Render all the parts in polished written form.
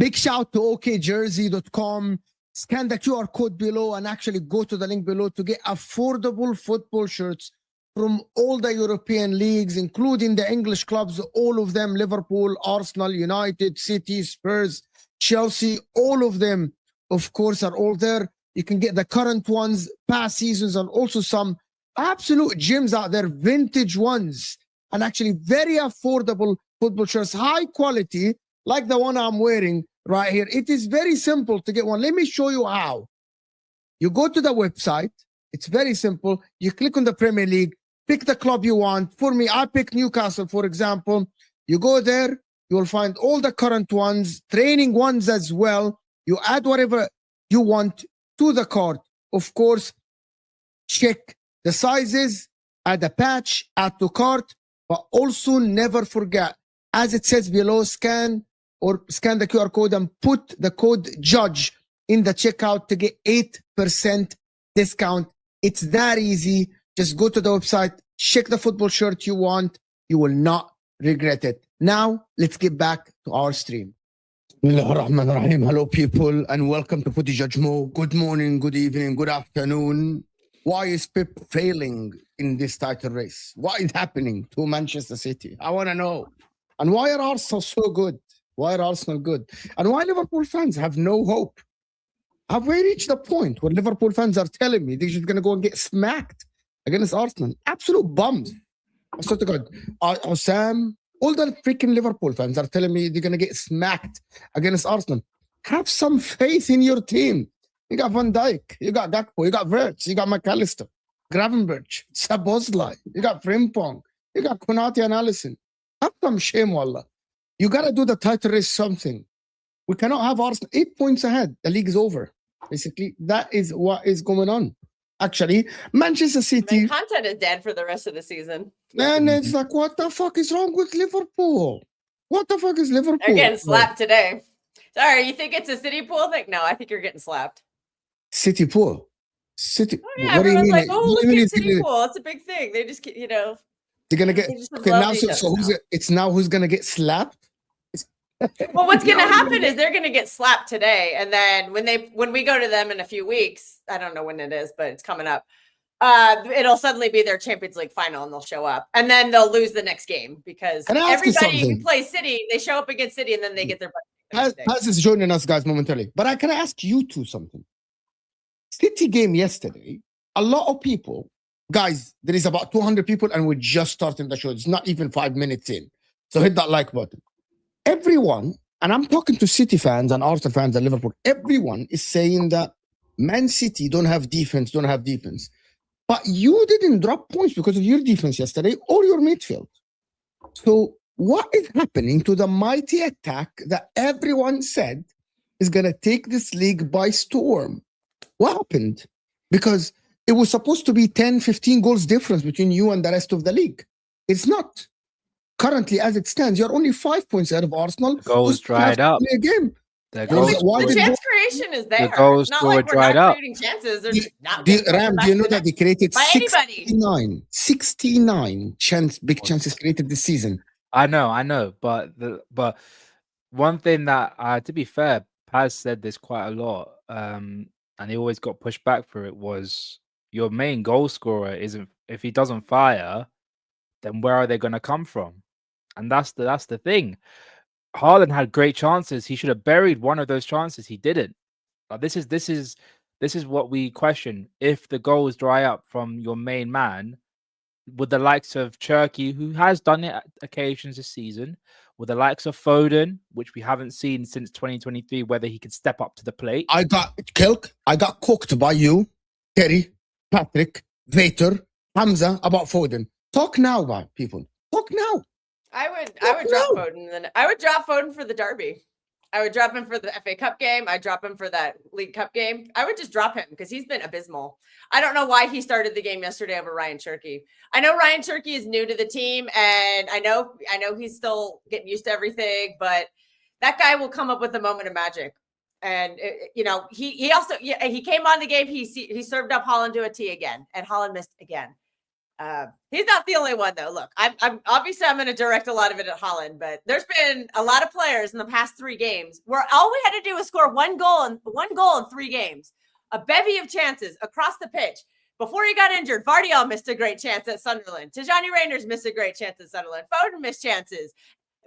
Big shout to okjersey.com. Scan the QR code below and actually go to the link below to get affordable football shirts from all the European leagues, including the English clubs, all of them, Liverpool, Arsenal, United, City, Spurs, Chelsea, all of them, of course, are all there. You can get the current ones, past seasons, and also some absolute gems out there, vintage ones, and actually very affordable football shirts, high quality, like the one I'm wearing right here. It is very simple to get one. Let me show you how. You go to the website. It's very simple. You click on the Premier League, pick the club you want. For me, I pick Newcastle, for example. You go there, you will find all the current ones, training ones as well. You add whatever you want to the cart. Of course, check the sizes, add a patch, add to cart, but also never forget, as it says below, scan the QR code and put the code JUDGE in the checkout to get 8% discount. It's that easy. Just go to the website, check the football shirt you want. You will not regret it. Now, let's get back to our stream. Hello, people, and welcome to Footy Judge Mo. Good morning, good evening, good afternoon. Why is Pep failing in this title race? What is happening to Manchester City? I want to know. And why are Arsenal so good? Why are Arsenal good? And why Liverpool fans have no hope? Have we reached the point where Liverpool fans are telling me they're just going to go and get smacked against Arsenal? Absolute bums. I swear to God. Sam, all the freaking Liverpool fans are telling me they're going to get smacked against Arsenal. Have some faith in your team. You got Van Dijk, you got Gakpo, you got Wirtz, you got McAllister, Gravenberch, Szoboszlai, you got Frimpong, you got Konate and Allison. Have some shame, wallah. You got to do the title race something. We cannot have Arsenal 8 points ahead. The league is over. Basically, that is what is going on. Actually, Manchester City... My content is dead for the rest of the season. And it's like, what the fuck is wrong with Liverpool? What the fuck is Liverpool? They're getting slapped today. Sorry, you think it's a City pool thing? No, I think you're getting slapped. City pool? City... Oh, yeah, what do you mean? Like, oh, look at City pool. It's a big thing. They just, They're going to get... Okay, now, so who's it? It's now who's going to get slapped? Well, what's going to happen is they're going to get slapped today, and then when we go to them in a few weeks, I don't know when it is, but it's coming up. It'll suddenly be their Champions League final, and they'll show up, and then they'll lose the next game because everybody who plays City, they show up against City, and then they get their. Pazz is joining us, guys, momentarily. But I can ask you two something. City game yesterday, a lot of people, guys. There is about 200 people, and we're just starting the show. It's not even 5 minutes in, so hit that like button. Everyone, and I'm talking to City fans and Arsenal fans and Liverpool, everyone is saying that Man City don't have defense. But you didn't drop points because of your defense yesterday or your midfield. So what is happening to the mighty attack that everyone said is going to take this league by storm? What happened? Because it was supposed to be 10, 15 goals difference between you and the rest of the league. It's not. Currently, as it stands, you're only 5 points ahead of Arsenal. The goals dried up. A game. The chance creation is there. The goals not like we're dried not up. creating chances. They're just not Ram, do you know that they created by anybody. 69 big chances created this season? I know, but one thing that, to be fair, Paz said this quite a lot, and he always got pushed back for it, was your main goal scorer isn't, if he doesn't fire, then where are they going to come from? And that's the thing. Haaland had great chances. He should have buried one of those chances. He didn't. This is what we question. If the goals dry up from your main man, with the likes of Cherky, who has done it at occasions this season, with the likes of Foden, which we haven't seen since 2023, whether he could step up to the plate. I got cooked by you, Terry, Patrick, Vater, Hamza about Foden. Talk now, about people. Talk now. I would drop Foden. Then I would drop Foden for the derby. I would drop him for the FA Cup game. I'd drop him for that League Cup game. I would just drop him because he's been abysmal. I don't know why he started the game yesterday over Ryan Cherky. I know Ryan Cherky is new to the team, and I know he's still getting used to everything, but that guy will come up with a moment of magic. And he also he came on the game. He served up Haaland to a tee again, and Haaland missed again. He's not the only one though. Look, I'm obviously I'm going to direct a lot of it at Haaland, but there's been a lot of players in the past 3 games where all we had to do was score one goal in 3 games, a bevy of chances across the pitch. Before he got injured, Vardiol missed a great chance at Sunderland. Tijani Reinders missed a great chance at Sunderland. Foden missed chances.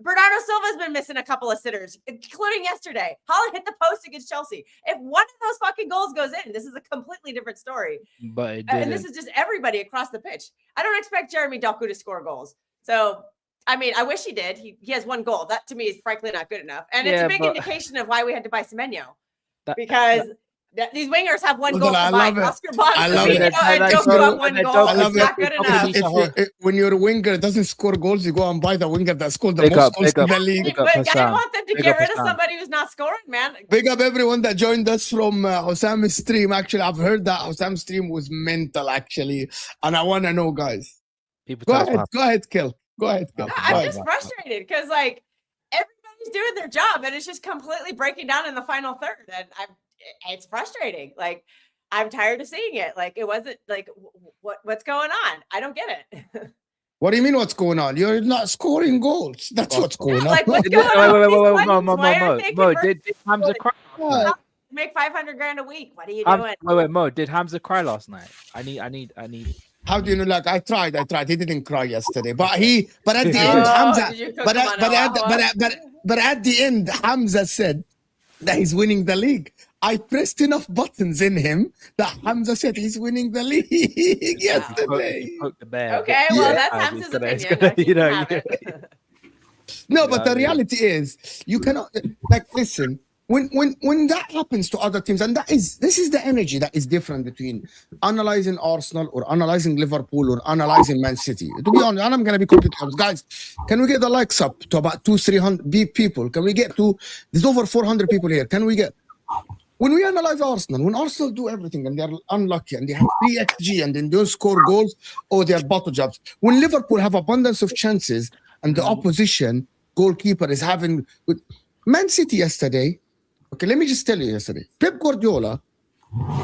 Bernardo Silva's been missing a couple of sitters, including yesterday. Haaland hit the post against Chelsea. If one of those fucking goals goes in, this is a completely different story. But and this is just everybody across the pitch. I don't expect Jeremy Doku to score goals. So, I mean, I wish he did. He has 1 goal. That, to me, is frankly not good enough. And it's a big indication of why we had to buy Semenyo. Because these wingers have 1 goal combined. Oscar Bonds, I love it. Doku have 1 goal. I love it's not good enough. When your winger doesn't score goals, you go and buy the winger that scored the most goals in the league. But I want them to get rid of somebody who's not scoring, man. Big up everyone that joined us from Hossam's stream. Actually, I've heard that Hossam's stream was mental, actually. And I want to know, guys. Go ahead, Kill. Go ahead, Kill. I'm just frustrated because, like, everybody's doing their job and it's just completely breaking down in the final third. And it's frustrating. Like, I'm tired of seeing it. Like, it wasn't like what's going on? I don't get it. What do you mean what's going on? You're not scoring goals. That's what's going on. Like, what's going on? Mo, did Hamza cry? Make $500,000 a week. What are you doing? Wait, Mo, did Hamza cry last night? I need. How do you know? Like, I tried. He didn't cry yesterday, but at the end, Hamza. But at the end, Hamza said that he's winning the league. I pressed enough buttons in him that Hamza said he's winning the league yesterday. Okay, well, that's Hamza's opinion. No, but the reality is, you cannot, like, listen, when that happens to other teams, and this is the energy that is different between analyzing Arsenal or analyzing Liverpool or analyzing Man City. To be honest, and I'm going to be completely honest, guys, can we get the likes up to about 200-300 people? Can we get to, there's over 400 people here. Can we get, when we analyze Arsenal, when Arsenal do everything and they're unlucky and they have 3 XG and then don't score goals, or they're bottle jobs. When Liverpool have abundance of chances and the opposition goalkeeper is having, with Man City yesterday, okay, let me just tell you yesterday, Pep Guardiola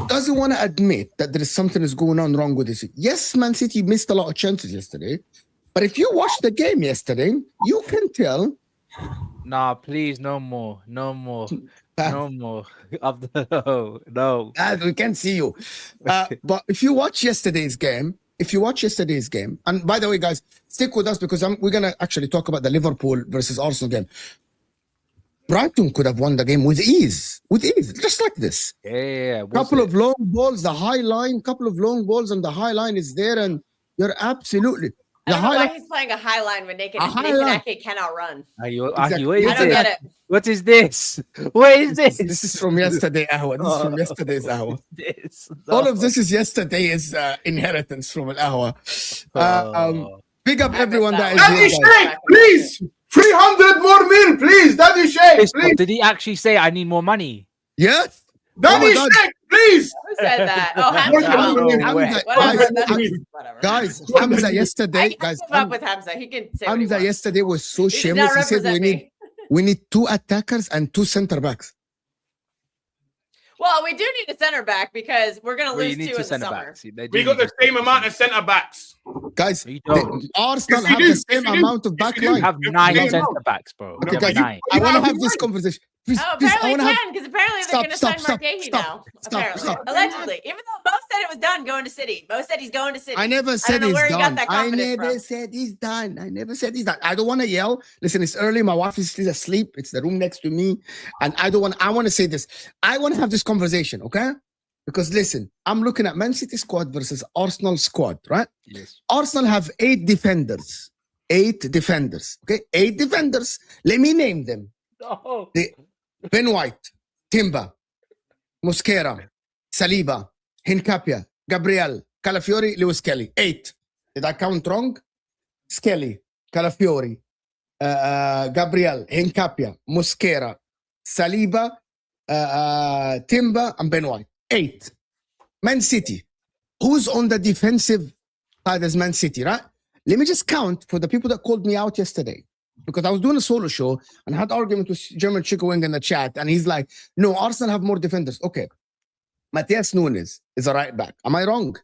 doesn't want to admit that there is something is going on wrong with this. Yes, Man City missed a lot of chances yesterday, but if you watch the game yesterday, you can tell. Nah, please, no more. No more. No. We can't see you. But if you watch yesterday's game, and by the way, guys, stick with us because we're going to actually talk about the Liverpool versus Arsenal game. Brighton could have won the game with ease, just like this. Yeah. Couple of long balls, the high line, couple of long balls, and the high line is there, and you're absolutely. I don't know why highlight. he's playing a high line when Nathan A high line. Ake cannot run. Exactly. What is I don't it? get it. What is this? What is this? This is from yesterday hour. This is from yesterday's hour. This. All of this is yesterday's inheritance from Al Ahwa. Big up I everyone missed that that is one. here, Daddy guys. Shake, please. 300 more mil, please. Daddy Shake, please. Did he actually say I need more money? Yes. Daddy God. Shake, please. Who said that? Oh, No, Hamza. no, Well, no, way. whatever. Guys, That's whatever. Guys, Hamza yesterday, I guys, give up with Hamza. He can say what he Hamza wants. yesterday was so He does shameless. not He said represent we me. need 2 attackers and 2 center backs. Well, we do need a center back because we're going to Well, lose you need 2 two in the centre summer. backs. They do We got need the same amount of centre backs. Guys, You don't. Arsenal Yes, we have do. the same Yes, we do. amount of Yes, we back do. You line. have Yeah, 9 yeah. centre backs, bro. Okay, You have guys, 9. I want to Yeah, have this right. conversation. Please, Oh, please, I apparently want to have. can because apparently they're Stop, going to stop, sign stop, Marquehi stop, now. stop, Apparently, stop. allegedly, even though Mo said it was done going to City. Mo said he's going to City. I never I said don't know he's where he got done. that I confidence never from. said he's done. I never said he's done. I don't want to yell. Listen, it's early. My wife is still asleep. It's the room next to me. And I want to say this. I want to have this conversation, okay? Because listen, I'm looking at Man City squad versus Arsenal squad, right? Yes. Arsenal have 8 defenders. 8 defenders. Okay? 8 defenders. Let me name them. No. Ben White, Timber, Mosquera, Saliba, Hincapia, Gabriel, Calafiori, Lewis Kelly. 8. Did I count wrong? Skelly, Calafiori, Gabriel, Hincapia, Mosquera, Saliba, Timber, and Ben White. 8. Man City. Who's on the defensive side as Man City, right? Let me just count for the people that called me out yesterday. Because I was doing a solo show and I had argument with German Chico Wing in the chat. And he's like, no, Arsenal have more defenders. Okay. Matthias Nunes is a right back. Am I wrong?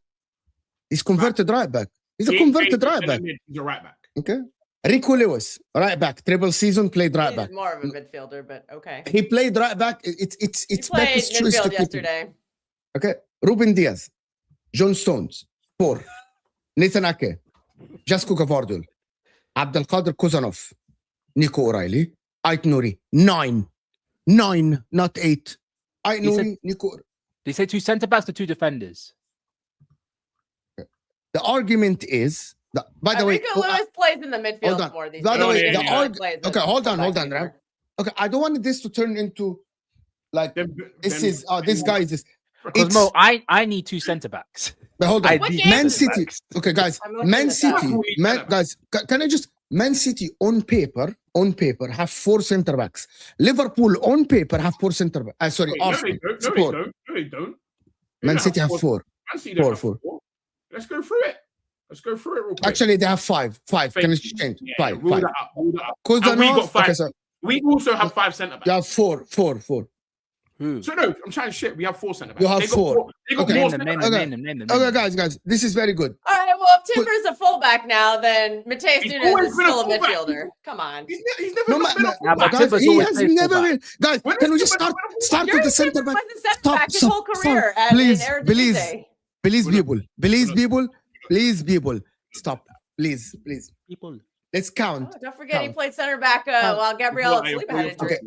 He's converted right back. He's a converted right back. He's a right back. Okay. Rico Lewis, right back. Triple season, played right back. He's more of a midfielder, but okay. He played right back. It's He played Pep's choice to midfield keep him. yesterday. Okay. Ruben Diaz, John Stones, 4. Nathan Ake, Jasko Gvardiol, Abdelkader Kozanov, Nico O'Reilly, Ait Nouri, 9. 9, not 8. Ait He said- Nouri, Nico. They say 2 centre backs or 2 defenders. The argument is, by the way, Rico Lewis plays in the midfield hold on. more these By the days. way, He the doesn't really arg- play as a okay, hold on, fullback Ram. anymore. Okay, I don't want this to turn into like this guy is this. Because It's- Mo, I need 2 centre backs. But hold on, I What need game- Man centre City. backs. Okay, guys, I'm looking Man this up. City, guys, can I just Man City on paper have 4 centre backs. Liverpool on paper have 4 centre backs. Sorry, Wait, no, Arsenal. they don't. No, 4. they don't. Man City have 4. Man City don't have 4. 4. Let's go through it. Let's go through it real quick. Actually, they have 5. 5. Can I change? Yeah, 5. rule 5. that up, rule that up. Because And we got 5. Okay, so We also have 5 centre backs. you have 4. Who? So no, I'm trying to shit. We have 4 centre backs. You have They got 4. They got Okay. more Name them, centre name backs. them, Okay. name them, name them. Okay, name them. guys, this is very good. All right, well, if Timber's a fullback now, then Mateus He's Nunes always is been a still a fullback. midfielder. Come on. He's never No, not been a man, Yeah, but fullback. guys, Timber's he always has played never fullback. been. Guys, When can we has just Timber start been a fullback? start with the Timber centre back? was a center Stop, back his stop, whole stop. career at Please, in please. Eredivisie. Please, Hold on. people. Please, Hold on. people. Please, people. Stop. Please. People. Let's count. Oh, don't forget he Count. played center back Count. while Gabriel Well, Saliba had injury. Okay.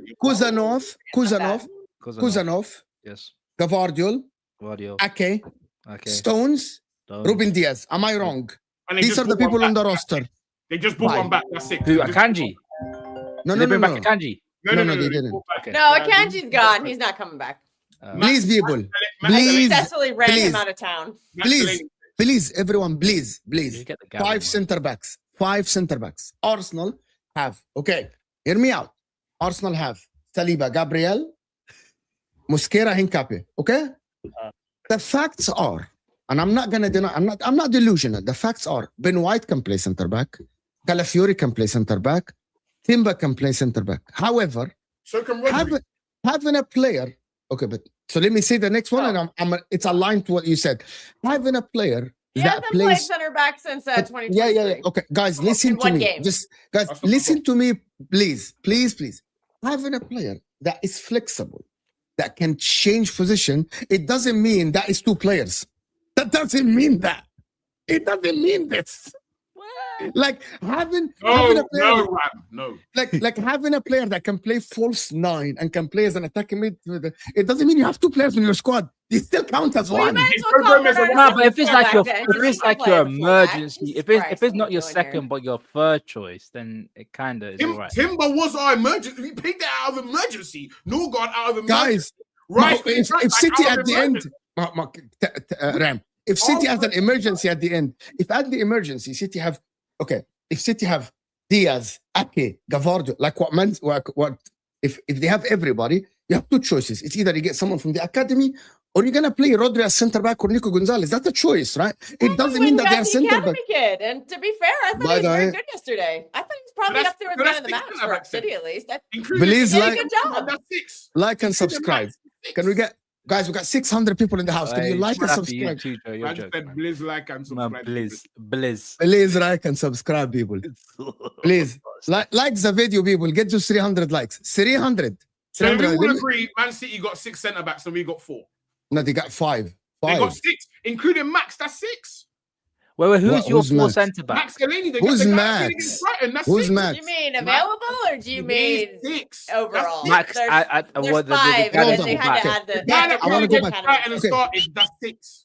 Kuzanov, Yes. Gavardiol, Guardiola. Ake, Okay. Stones, Done. Ruben Diaz. Am I wrong? And they These just are the brought one people on the back. roster. They just brought Why? one back. That's it. Who? They just- Akanji? No, Did no, they bring no, back no. Akanji? No, they didn't. brought back- Okay. No, Akanji's gone. He's not coming back. Please, people. Matt Please, Delaney- Successfully ran please. him out of town. Matt Please. Delaney- Please, everyone, please. You get the 5 centre backs. 5 centre backs. Arsenal have. Okay, hear me out. Arsenal have Saliba, Gabriel, Mosquera, Hincapie. Okay. The facts are, and I'm not gonna deny. I'm not delusional. The facts are: Ben White can play centre back. Calafiori can play centre back. Timber can play centre back. However, So can Rodri. having a player. Okay, but so let me say the next one, and it's aligned to what you said. Having a player He that hasn't played plays. center back since 2023. Yeah. Okay, guys, listen In to one me. game. Just guys, That's not listen to me, please. Having a player that is flexible, that can change position, it doesn't mean that is 2 players. That doesn't mean that. It doesn't mean this. Like having a No, player, no, Ram, no. like having a player that can play false 9 and can play as an attacking midfielder. It doesn't mean you have 2 players in your squad. They still count as Well, you one. might as Joe well call Gomez Bernardo and No, Silva but if it's fullback like your then, if 'cause it's he can like play your as a fullback. emergency, Jesus if it's Christ, what not are your you doing here? second but your third choice, then it kind of is all right. Timber was our emergency. We picked that out of emergency. Norgard out of emergency. Guys, Rice no, if City at the end, Ram, if City has an emergency at the end, if at the emergency City have if City have Diaz, Ake, Gavardo, like what if they have everybody, you have 2 choices. It's either you get someone from the academy or you're gonna play Rodri as center back or Nico Gonzalez. That's a choice, right? It doesn't mean that they're center back. Kid. And to be fair, I thought he was very good yesterday. I thought he was probably That's- up there with but man of the that's match six for back City at least. Please He did a like, good job. That's 6. like and subscribe. Can we get, guys? We got 600 people in the house. Can you like and subscribe? I just said Blizz, like and Man, subscribe. Blizz. Please like and subscribe, people. Please like the video, people. Get to 300 likes. 300. So we 300. all agree, Man City got 6 centre backs and we got 4. No, they got 5. They got 5. 6, including Max. That's 6. Wait, who's your who's 4 Max? centre back? Max Delaney. Who's the guy Max? against Brighton, that's Who's 6. Max? Do you mean available or do you mean 6 overall? Max, There's, what there's the 5, guy and Hold then they on, had to okay. add the. The guy that I wanna came go against back. Brighton and Okay. started, that's 6.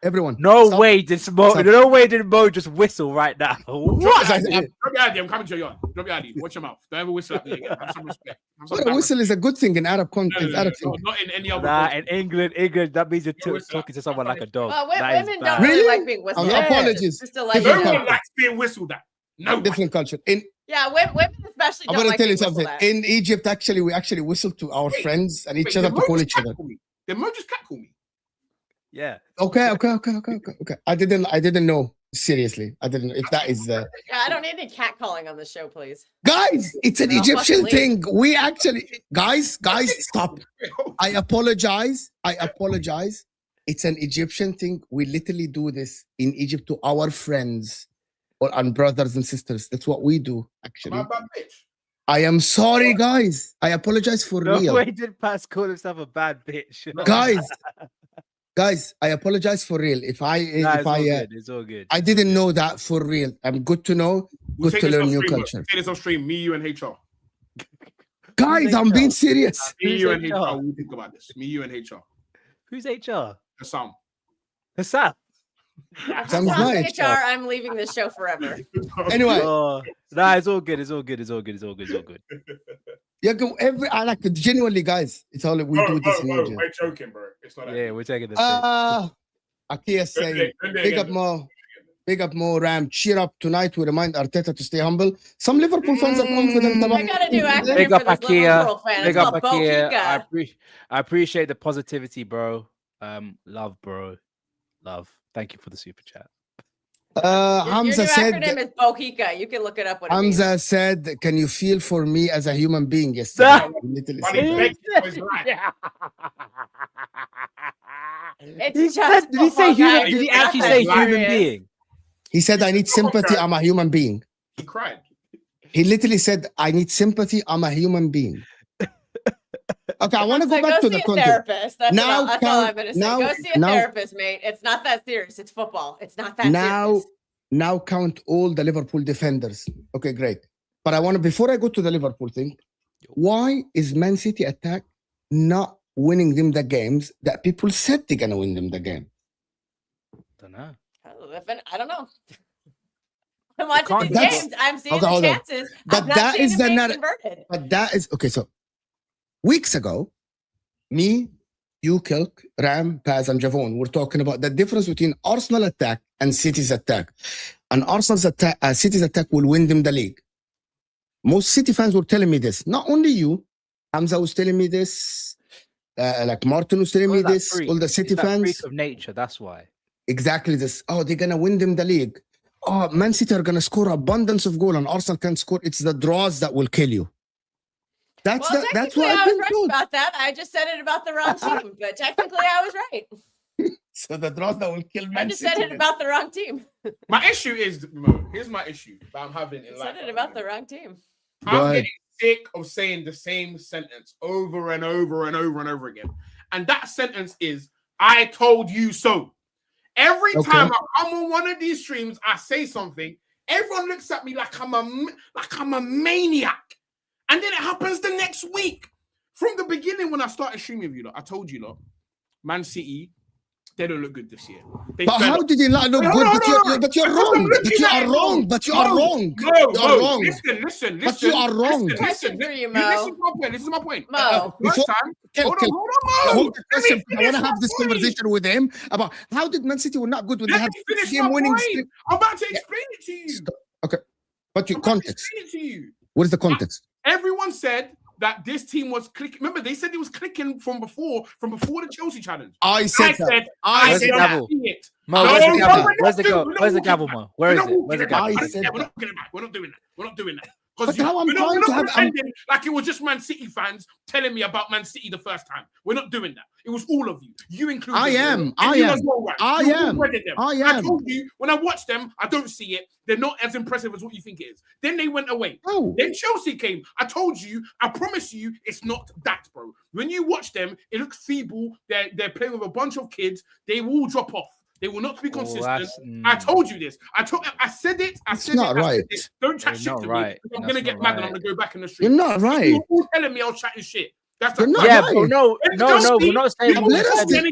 Everyone. No stop. way did Stop. no way did Mo just whistle right now. Drop What? your ID. I'm coming to your yard. Drop your ID. Watch your mouth. Don't ever whistle at me again. Have some respect. Have some But a damn whistle is a good thing in Arab respect. context. No, Arab no, thing. not in any other Nah, country. in England, that means you're Yeah, whistle. talking to someone like a dog. Well, That is women bad. don't really Really? like being whistled. Yeah. Apologies. Just to let you Different No know. one likes being whistled at. No one. Different culture. Yeah, women especially I'm don't gonna like tell you being something. whistled at. In Egypt, actually, we actually whistle to our Wait, friends and each Wait, other the to Mo call just each other. catcalled me. The Mo just catcalled me. Yeah. Okay. I didn't know. Seriously, I didn't know if that is Yeah, I don't need any catcalling on the show, please. guys. It's an I'll Egyptian fucking thing. We actually, guys, stop. I apologize. It's an Egyptian thing. We literally do this in Egypt to our friends and brothers and sisters. That's what we do, actually. My bad bitch. I am sorry, guys. I apologize for No real. way did Paz call himself a bad bitch. Guys, I apologize for real. If I It's all good. I didn't know that for real. I'm good to know. We'll Good take to this learn off new stream, culture. Take this off stream. Me, you, and HR. Guys, I'm being serious. Me, Who's you, and HR? HR. We'll think about this. Me, you, and HR. Who's HR? Hassan. Hassan. If Sounds it's on nice. HR, I'm leaving this show forever. Anyway, Oh, nah, it's all good. It's all good. you go I like it genuinely, guys. It's all we do this in Egypt. We're joking, bro. It's not. Yeah, we're taking the piss. Akia saying, big up more Ram. Cheer up tonight. We remind Arteta to stay humble. Some Liverpool fans are confident I about got a new acronym Big for up this Ikea. Liverpool fan. Big It's up called Ikea. Bohika. I appreciate the positivity, bro. Love, bro. Love. Thank you for the super chat. Your Hamza new said acronym is Bohika. You can look it up. What it means. Hamza said, can you feel for me as a human being yesterday? He literally But said he that. begged for his life. It's just Did he say football, human? guys. Did he It's not actually that say serious. human being? He said, I need sympathy. I'm a human being. He cried. He literally said, I need sympathy. I'm a human being. Okay, I want to go So back to see the a content. therapist. That's, Now that's all count- I'm gonna say. now- Go see a now- therapist, mate. It's not that serious. It's football. It's not that serious. Now count all the Liverpool defenders. Okay, great. But I want to, before I go to the Liverpool thing, why is Man City attack not winning them the games that people said they're going to win them the game? Don't know. I don't know. I'm watching can't- these that's- games. I'm seeing okay, the hold on. chances. But I'm not that seeing is them the being narr- converted. But that is, okay, so weeks ago, me, you, Kilk, Ram, Paz, and Javon were talking about the difference between Arsenal attack and City's attack. And Arsenal's attack, City's attack will win them the league. Most City fans were telling me this. Not only you, Hamza was telling me this, like Martin was telling me this, all the City fans. Freak of nature. That's why. Exactly this. Oh, they're gonna win them the league. Oh, Man City are gonna score abundance of goal, and Arsenal can score. It's the draws that will kill you. That's Well, that's technically, what I've I was been right told. about that. I just said it about the wrong team, but technically, I was right. So the draws that will kill I Man just City. said it about the wrong team. My issue is, Mo, here's my issue that I'm having in I life. said it about the wrong team. Go I'm ahead. getting sick of saying the same sentence over and over and over and over again. And that sentence is, I told you so. Every Okay. time I come on one of these streams, I say something. everyone looks at me like I'm a maniac. And then it happens the next week. From the beginning, when I started streaming with you lot, I told you lot, Man City, they don't look good this year. But how did they not look good? But you're wrong. But you are wrong. But you are wrong. No, you're wrong. Listen. But you are wrong. Question for you, Mo. This is my point. Mo. First time. Hold on, Mo. Hold the question. I want to have this conversation with him about how did Man City were not good when they Let had me finish game my winning point. streak? I'm about to explain it to you. Okay. But your I'm about to context. explain it to you. What is the context? Everyone said that this team was clicking. Remember, they said it was clicking from before the Chelsea challenge. I said that. Where's the gavel? Mo, where's the gavel? Where's the gavel, Mo? Where is it? Where's the gavel? We're not doing that. But how I'm we're trying not to have pretending like it was just Man City fans telling me about Man City the first time. We're not doing that. It was all of you. You included. I am. I told you when I watched them, I don't see it. They're not as impressive as what you think it is. Then they went away. Oh. Then Chelsea came. I told you. I promise you, it's not that, bro. When you watch them, it looks feeble. They're playing with a bunch of kids. They will drop off. They will not be consistent. I told you this. I said it. I said not it. right. Don't chat shit to me. I'm gonna get mad and I'm gonna go back in the street. You're not right. You're all telling me I was chatting shit. That's You're not Yeah, right. but no, we're not saying what you Let us said. get-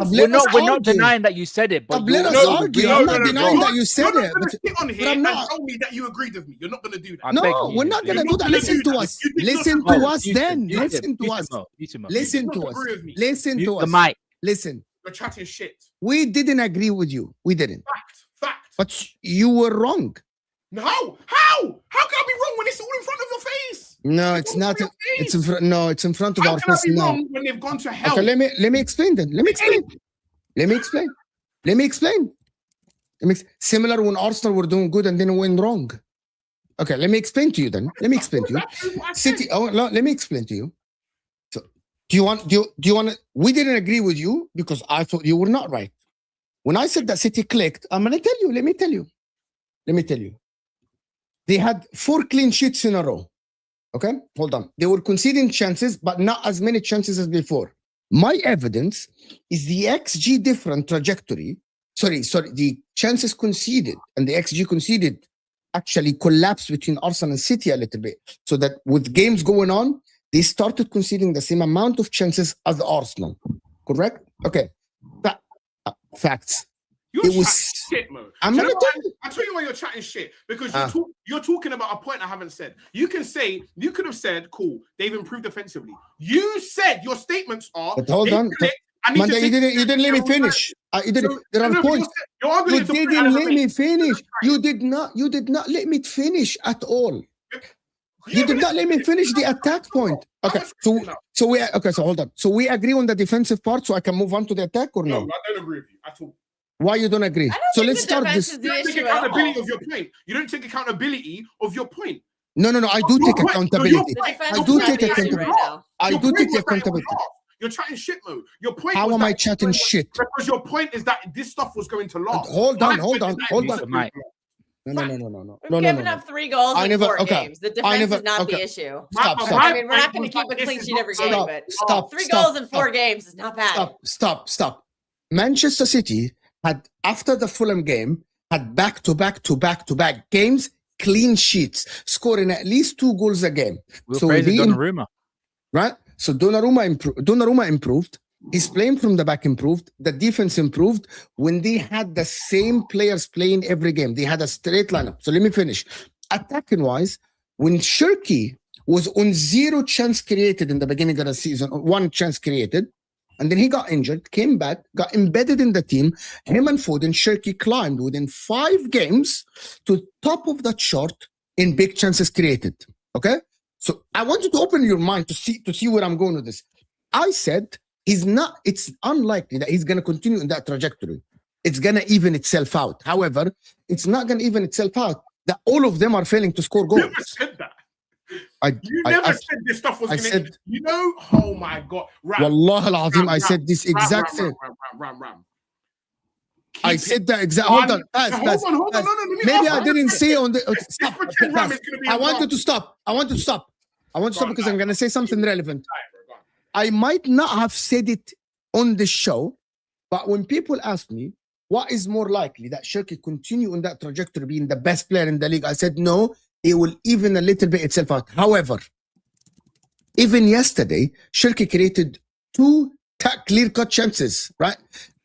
We're not argue. denying that you said it, but Let us you're argue. agreeing I'm with not it, denying bro. that you said You're it. not gonna But sit on here I'm and not. tell me that you agreed with me. You're not gonna do that. I beg No, you. we're not gonna You're do not that. gonna Listen do to that. us. You did not Listen agree. to us then. Listen to us. Listen You to don't us. agree with me. Listen to The us. mic. Listen. You're chatting shit. We didn't agree with you. We didn't. Fact. But you were wrong. No. How can I be wrong when it's all in front of your face? No, it's not. It's in front. No, it's in front of How our can I face be now. wrong when they've gone to hell? Okay, let me explain then. Let me explain. Similar when Arsenal were doing good and then went wrong. Okay, let me explain to you then. City. Oh, no, let me explain to you. So, do you want? We didn't agree with you because I thought you were not right. When I said that City clicked, I'm gonna tell you. Let me tell you. They had 4 clean sheets in a row. Okay, hold on. They were conceding chances, but not as many chances as before. My evidence is the XG different trajectory. Sorry, the chances conceded and the XG conceded actually collapsed between Arsenal and City a little bit. So that with games going on, they started conceding the same amount of chances as Arsenal. Correct? Okay. Facts. You're It was- chatting shit, man. I'm Do you gonna know tell why? you. I'll tell you why you're chatting shit. Because you're talking about a point I haven't said. You could have said, cool, they've improved defensively. You said your statements are. But hold they on. click, I need Manda, to you take- didn't let me finish. There are points. You're arguing You it's a point didn't I let haven't me made. finish. You did not let me finish at all. You did not let me finish the attack point. Okay, so hold on. So we agree on the defensive part, so I can move on to the attack or No, no? I don't agree with you at all. Why you don't agree? I don't So think let's the start defense this. is You the don't take issue at accountability all. of your point. You don't take accountability of your point. No. I do Your take point- accountability. The defense I is do not take the issue accountability. right now. I Your do point take the was that it was accountability. off. You're chatting shit mode. Your point. How was am that I it was chatting going- shit? Because your point is that this stuff was going to last. Hold on. Mute the mic. No. We've given up 3 goals I in never- 4 okay. games. The I defense never- is not okay. the issue. Stop. I mean, we're not going to keep a clean sheet every game, but Stop. 3 goals in 4 games is not bad. Stop. Manchester City had, after the Fulham game, had back-to-back games, clean sheets, scoring at least 2 goals a game. We're So praising they- Donnarumma. Right? So Donnarumma improved. His playing from the back improved. The defense improved. When they had the same players playing every game, they had a straight lineup. So let me finish. Attacking wise, when Shirky was on 0 chance created in the beginning of the season, 1 chance created, and then he got injured, came back, got embedded in the team. Him and Foden, Shirky climbed within 5 games to top of that chart in big chances created. Okay? So I want you to open your mind to see where I'm going with this. I said it's unlikely that he's going to continue in that trajectory. It's going to even itself out. However, it's not going to even itself out that all of them are failing to score You goals. never said that. I Never said this stuff was I going to. said- You know, oh my God. Wallah al-Azim, I said this exact thing. Ram. I said that exact. Hold on. Pazz. Hold on. No, let me Maybe ask I didn't say on the. Let's Stop. pretend Ram is gonna be I involved. wanted to stop. I want to stop because I'm going to say something relevant. Go on. I might not have said it on the show, but when people ask me, what is more likely, that Shirky continue on that trajectory, being the best player in the league? I said, no, it will even a little bit itself out. However, even yesterday, Shirky created 2 clear-cut chances, right?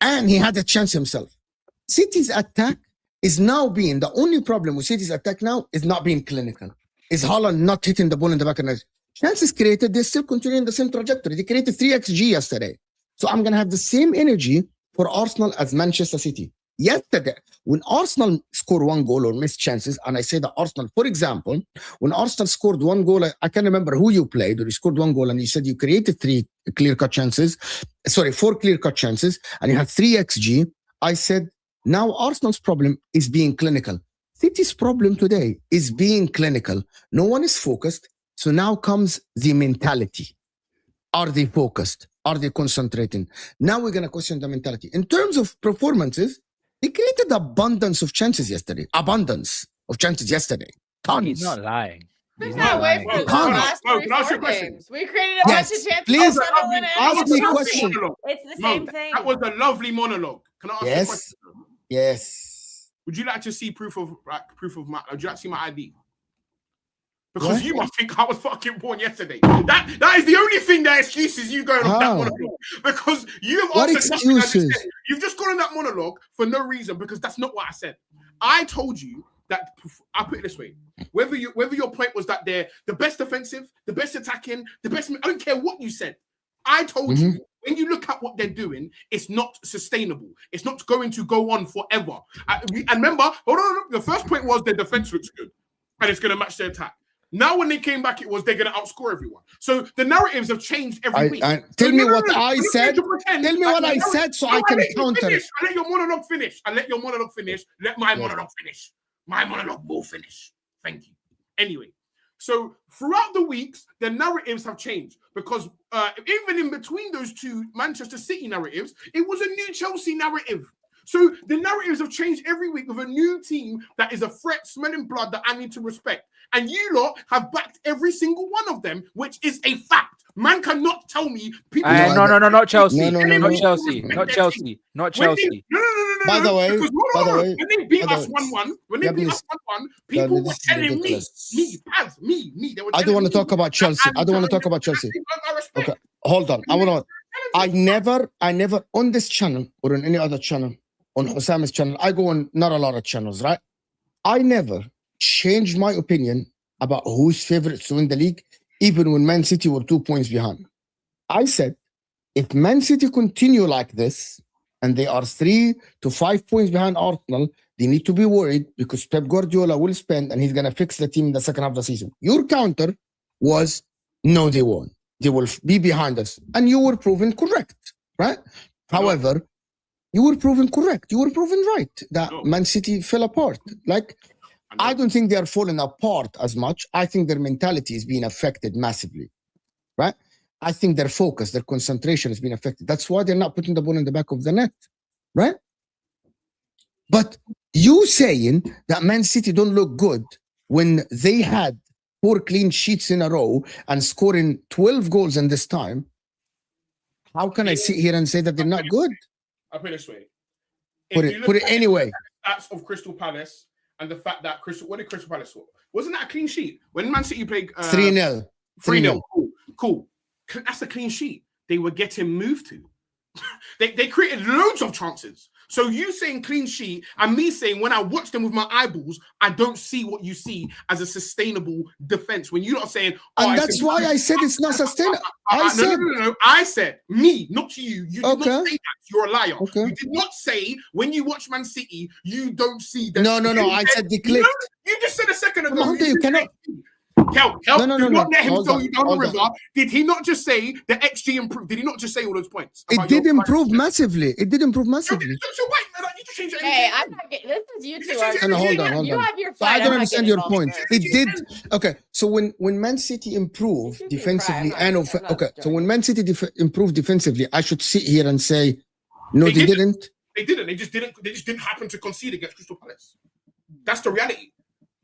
And he had a chance himself. City's attack is now being, the only problem with City's attack now is not being clinical. Is Haaland not hitting the ball in the back of the net? Chances created, they're still continuing the same trajectory. They created 3 XG yesterday. So I'm going to have the same energy for Arsenal as Manchester City. Yesterday, when Arsenal scored 1 goal or missed chances, and I say that Arsenal, for example, when Arsenal scored 1 goal, I can't remember who you played, or you scored 1 goal and you said you created 4 clear-cut chances, and you had 3 XG. I said, now Arsenal's problem is being clinical. City's problem today is being clinical. No one is focused. So now comes the mentality. Are they focused? Are they concentrating? Now we're going to question the mentality. In terms of performances, they created abundance of chances yesterday. Tons. He's not lying. He's He's not not waiting lying. for the Tons. last Mo, 3, can I ask you 4 a question? games. We created a Yes, bunch of chances. please to settle in ask and me a nothing. question. It's the Mo, same thing. that was a lovely monologue. Can I ask you a Yes. question? Yes. Would you like to see proof of my? Would you like to see my ID? Because What? you must think I was fucking born yesterday. That is the only thing that excuses you going on that How? monologue. Because you have What answered nothing I just excuses? said. You've just gone on that monologue for no reason, because that's not what I said. I told you that, I'll put it this way. Whether your point was that they're the best defensive, the best attacking, the best, I don't care what you said. I told you, when you look at what they're doing, it's not sustainable. It's not going to go on forever. And remember, hold on, the first point was their defense looks good and it's going to match their attack. Now, when they came back, it was they're going to outscore everyone. So the narratives have changed every week. Tell So me no, what I I'm not said. going to pretend Tell me like what the I narrative- said so No, I can let you counter finish. it. I let your monologue finish. Let my Yes. monologue finish. My monologue will finish. Thank you. Anyway, so throughout the weeks, the narratives have changed because even in between those 2 Manchester City narratives, it was a new Chelsea narrative. So the narratives have changed every week with a new team that is a threat, smelling blood that I need to respect. And you lot have backed every single one of them, which is a fact. Man cannot tell me people. No, not Chelsea. No, Not no. Chelsea. Not Chelsea. Not Chelsea. No. By the way, because when they beat us 1-1, people were telling me, Pazz, me. They were I don't want to talk about Chelsea. I don't want to talk about Chelsea. Okay, hold on. I never on this channel or on any other channel, on Osama's channel, I go on not a lot of channels, right? I never changed my opinion about who's favorites to win the league, even when Man City were 2 points behind. I said, if Man City continue like this, and they are 3 to 5 points behind Arsenal, they need to be worried because Pep Guardiola will spend and he's going to fix the team in the second half of the season. Your counter was, no, they won't. They will be behind us. And you were proven correct, right? However, you were proven correct. You were proven right that Man City fell apart. Like, I don't think they are falling apart as much. I think their mentality is being affected massively, right? I think their focus, their concentration has been affected. That's why they're not putting the ball in the back of the net, right? But you saying that Man City don't look good when they had 4 clean sheets in a row and scoring 12 goals in this time, how can I sit here and say that they're not good? I'll put it this way. Put it anyway. Stats of Crystal Palace and the fact that what did Crystal Palace score? Wasn't that a clean sheet? When Man City played 3-0. 3-0. Cool. That's a clean sheet. They were getting moved to. They created loads of chances. So you saying clean sheet and me saying when I watch them with my eyeballs, I don't see what you see as a sustainable defense. When you're not saying, and that's why I said it's not sustainable. No. I said me, not you. You did not say that. You're a liar. Okay. You did not say when you watch Man City, you don't see that. No. I said they clicked. You just said a second ago. You cannot. Kel, do not let him throw you down the river. On. Did he not just say the XG improved? Did he not just say all those points? It did improve massively. So wait, you just change it. Hey, I'm not getting this. Is you two. Hold on. You have your So I don't understand your point. It It did. Okay, so when Man City improved defensively so when Man City improved defensively, I should sit here and say, no, they didn't. They didn't. They just didn't happen to concede against Crystal Palace. That's the reality.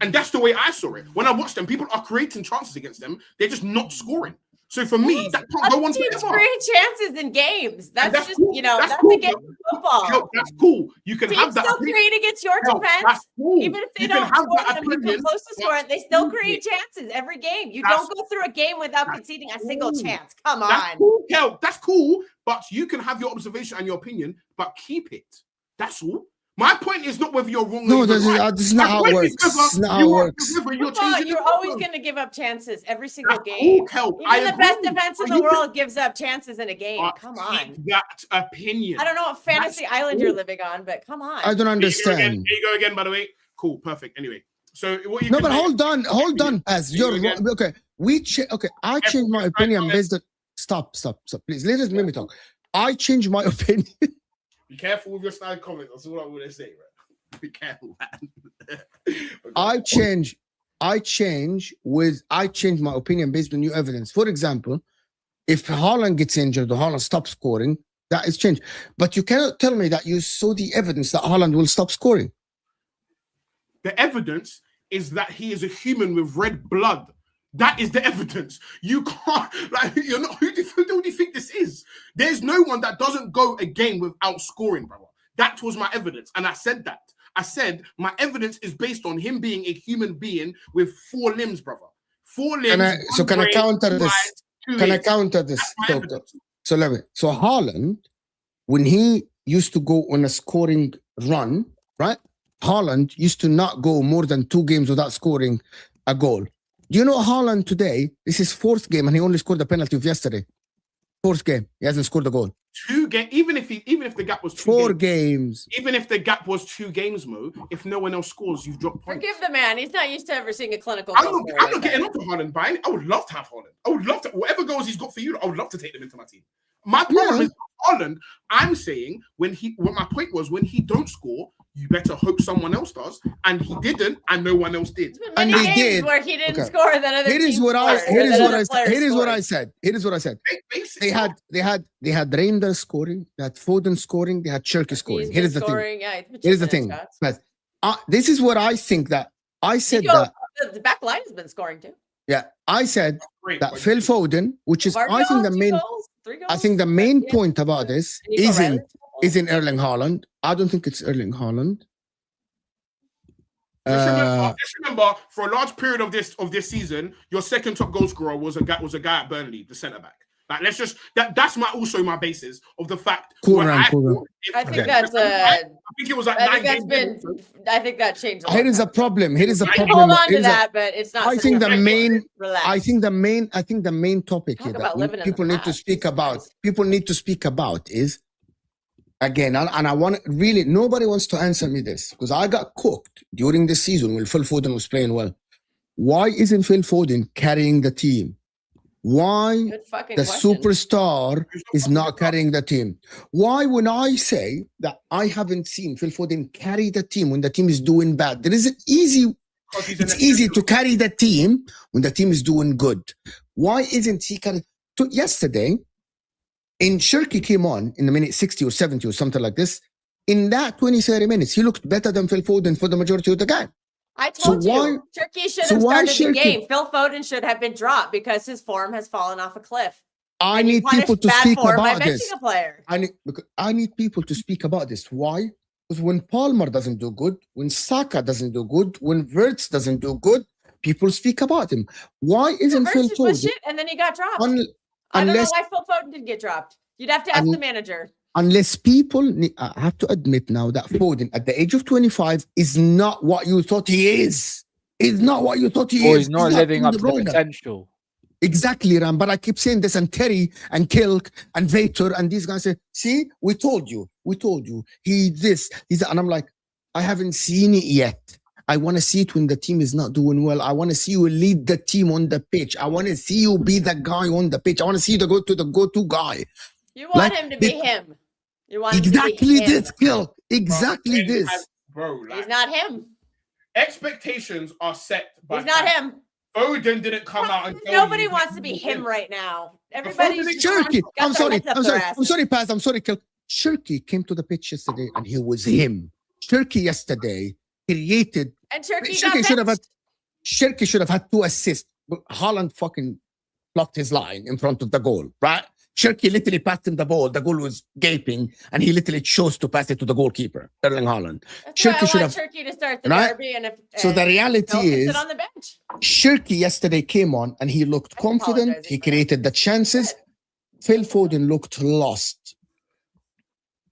And that's the way I saw it. When I watched them, people are creating chances against them. They're just not scoring. So for me, that can't go on teams forever. create chances in games. That's just cool. that's cool. the game of football. Help, that's cool. You can Teams have that. still create against your Help, defense. that's cool. Even if they You can don't have score that them or come opinion, close to but score it, they still keep create it. chances every game. You That's- don't go through a game without that's conceding a single cool. chance. Come That's on. cool, Kel. That's cool. But you can have your observation and your opinion, but keep it. That's all. My point is not whether you're wrong. No, or this right. is not My how it point works. is whether It's not how you it are- works. whether you're Football, changing you're the always goalpost. going to give up chances every single That's game. cool, Kel. Even the best agree. defense in But the you can- world gives up chances in a game. but Come keep on. that opinion. I don't know what fantasy That's island cool. you're living on, but come on. I don't There you go understand. again. There you go again, by the way. Cool, perfect. Anyway, so what you No, can but make- hold on, Paz. You're Again. wrong. Okay. I changed my opinion based on. Stop. Please, let me talk. I changed my opinion. Be careful with your snide comments. That's all I want to say, right? Be careful, man. Okay. I change my opinion based on new evidence. For example, if Haaland gets injured or Haaland stops scoring, that is changed. But you cannot tell me that you saw the evidence that Haaland will stop scoring. The evidence is that he is a human with red blood. That is the evidence. You can't, like, you're not, who do you think this is? There's no one that doesn't go a game without scoring, brother. That was my evidence. And I said that. I said my evidence is based on him being a human being with 4 limbs, brother. 4 limbs. Can I counter this? Can I counter this? That's my So evidence. let me. So Haaland, when he used to go on a scoring run, right? Haaland used to not go more than 2 games without scoring a goal. Do you know Haaland today? This is 4th game, and he only scored the penalty of yesterday. 4th game, he hasn't scored a goal. 2 games, even if the gap was 2 4 games, games. even if the gap was 2 games, Mo, if no one else scores, you've dropped points. Forgive the man. He's not used to ever seeing a clinical. I'm goal not, scorer I'm like not that. getting up to Haaland, but I would love to have Haaland. I would love to, whatever goals he's got for you, I would love to take them into my team. My problem is Haaland. I'm saying what my point was, when he don't score, you better hope someone else does, and he didn't, and no one else did. There's been And many he games did. where he didn't Okay. score, then other Here is teams what I scored, or then other players said. scored. Here is what I said. Basically, They had Reinders scoring, they had Foden scoring, they had Cherky scoring. He's Here been is the thing. scoring. Yeah, he's been Here's the chipping in thing. shots. But this is what I think that I said Nico, that. the back line has been scoring too. Yeah, I said great, that but Phil Foden, which is I think Guardiola, the 2 main. goals, 3 goals. I think the main Yeah. point about this Nico isn't Riley, 2 goals. isn't Erling Haaland. I don't think it's Erling Haaland. Just remember, for a large period of this season, your second top goal scorer was a guy at Burnley, the centre back. Like, let's just that's my basis of the fact. Cool, where Ram, I cool, Ram. thought if- I think Okay. that's I think it was like I 9 think that's games. been. I think that changed. Here is a problem. Here is a I can problem. hold on Here to is a- that, but it's not. I think the something main. relax. I think the main topic Talk here about living that in the people need to past. speak about. People need to speak about is again, and I want really nobody wants to answer me this because I got cooked during the season when Phil Foden was playing well. Why isn't Phil Foden carrying the team? Why Good fucking the question. superstar is not carrying the team? Why, when I say that I haven't seen Phil Foden carry the team when the team is doing bad, there is an easy. Because he's in It's a- easy to carry the team when the team is doing good. Why isn't he carrying? Yesterday, in Cherky came on in the minute 60 or 70 or something like this. In that 20, 30 minutes, he looked better than Phil Foden for the majority of the game. I told why- you, Turkey should so have why started the Cherky- game. Phil Foden should have been dropped because his form has fallen off a cliff. I And you need people punished to bad speak form by about benching this. a player. I need people to speak about this. Why? Because when Palmer doesn't do good, when Saka doesn't do good, when Wirtz doesn't do good, people speak about him. Why isn't Phil Versus was Foden? shit, and then he got dropped. I don't know Unless why Phil Foden didn't get dropped. You'd have to ask the manager. unless people, I have to admit now that Foden at the age of 25 is not what you thought he is. Is not what you thought he Or is. he's not living up to the Bruyne. potential. Exactly, Ram. But I keep saying this, and Terry and Kilk and Vator and these guys say, see, we told you. He's and I'm like, I haven't seen it yet. I want to see it when the team is not doing well. I want to see you lead the team on the pitch. I want to see you be the guy on the pitch. I want to see you go to the go-to guy. You want Like, him to be him. You want him Exactly to be him. this, Kilk. Exactly Bro, this. Bro, like, He's not him. expectations are set by He's not him. Foden didn't come out and tell Nobody you wants that to he be was him him. right now. Everybody's just Cherky, got I'm their sorry, heads up I'm their sorry, asses. I'm sorry, Paz, I'm sorry, Kilk. Cherky came to the pitch yesterday and he was him. Cherky yesterday created. And Turkey Cherky got should have had. benched. Cherky should have had 2 assists. But Haaland fucking blocked his line in front of the goal, right? Shirky literally passed him the ball. The goal was gaping, and he literally chose to pass it to the goalkeeper, Erling Haaland. That's why I should want have. Shirky to start the Right? derby, and So the reality Phil can is, sit on the bench. Shirky yesterday came on and he looked I'm confident. apologizing He for that. created the chances. Phil Foden looked lost.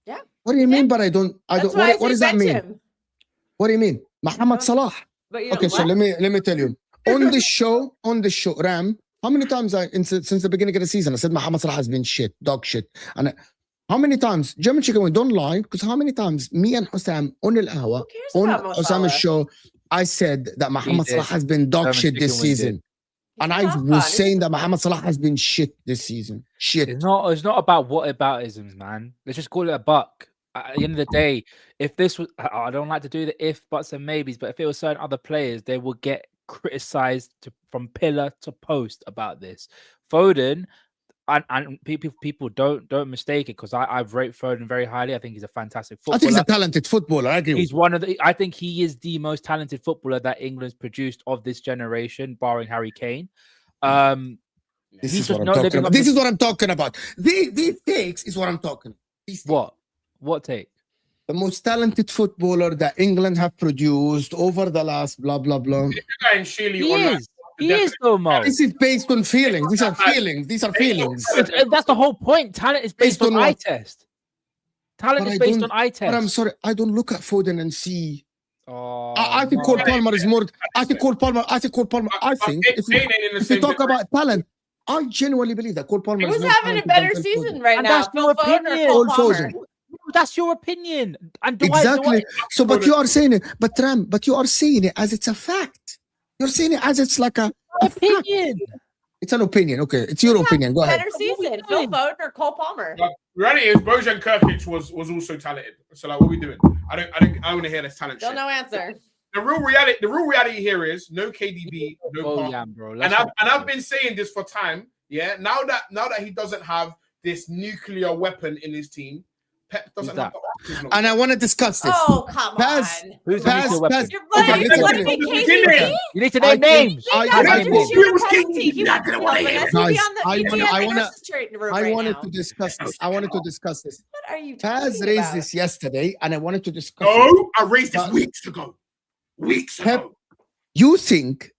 Yeah. What do you mean? But I don't. That's why I What say does that bench mean? him. What do you mean? Mohamed Don't- Salah. But you Okay, don't so what? let me tell you. On the show, Ram, how many times since the beginning of the season I said Mohamed Salah has been shit, dog shit, and how many times German chicken don't lie, because how many times me and Hussam on Al Ahwa Who cares on about Mo Hussam's Salah? show, I said that Mohamed did. Salah has been dog German shit this chicken wing did. season, and He's I a top was god. saying that Mohamed Salah has been shit this season. Shit. It's not about whataboutisms, man. Let's just call it a buck. At the end of the day, if this was, I don't like to do the if, buts, and maybes, but if it was certain other players, they would get criticized from pillar to post about this. Foden, and people don't mistake it, because I've rated Foden very highly. I think he's a fantastic I think footballer. he's a talented footballer. I agree. He's one of the. I think he is the most talented footballer that England's produced of this generation, barring Harry Kane. This he's is just what I'm not talking living about. up This to- is what I'm talking about. These takes is what I'm talking about. What take? The most talented footballer that England have produced over the last blah blah blah. The guy in Chile He online. is. He is though, Mo. This is based on feelings. These are feelings. These are feelings. That's the whole point. Talent is based on eye what? test. Talent But is I based don't- on eye But I'm test. sorry, I don't look at Foden and see. Oh, I think Cole Palmer is more. I think Cole Palmer. I think if you talk about talent, I genuinely believe that Cole Palmer is Who's more having a talented better than Phil Foden. season right And now? that's Phil your Foden or opinion. Cole Cole Palmer? Foden. That's your opinion. And Exactly. So, but you are saying it, but Ram, but you are saying it as it's a fact. You're saying it as it's like a fact. opinion. It's an opinion. Okay, it's your opinion. Go ahead. Better season, Phil Foden or Cole Palmer? Reality is Bojan Kirkic was also talented. So like, what are we doing? I want to hear this talent Still shit. no answer. The real reality here is no KDB, no Oh Palmer. yeah, bro. And I've been saying this for time. Yeah. Now that he doesn't have this nuclear weapon in his team, Pep doesn't have the options. And I want to discuss this. Oh, come Pazz, on. Who's the Pazz, nuclear weapon? Pazz. You're Okay, letting listen, what listen. if he listen. KDB? You need to name names. I That's wanted what to- you were penalty. He Not would gonna be wanna open. hear That's it. what be Guys, on the I he'd be wanna- on I the wanna- nurse's trade room I right wanted now. to discuss this. I wanted to discuss this. What are you Paz talking raised about? this yesterday, and I wanted to discuss it. No, I raised this But- weeks ago. Weeks Pep, ago. you think,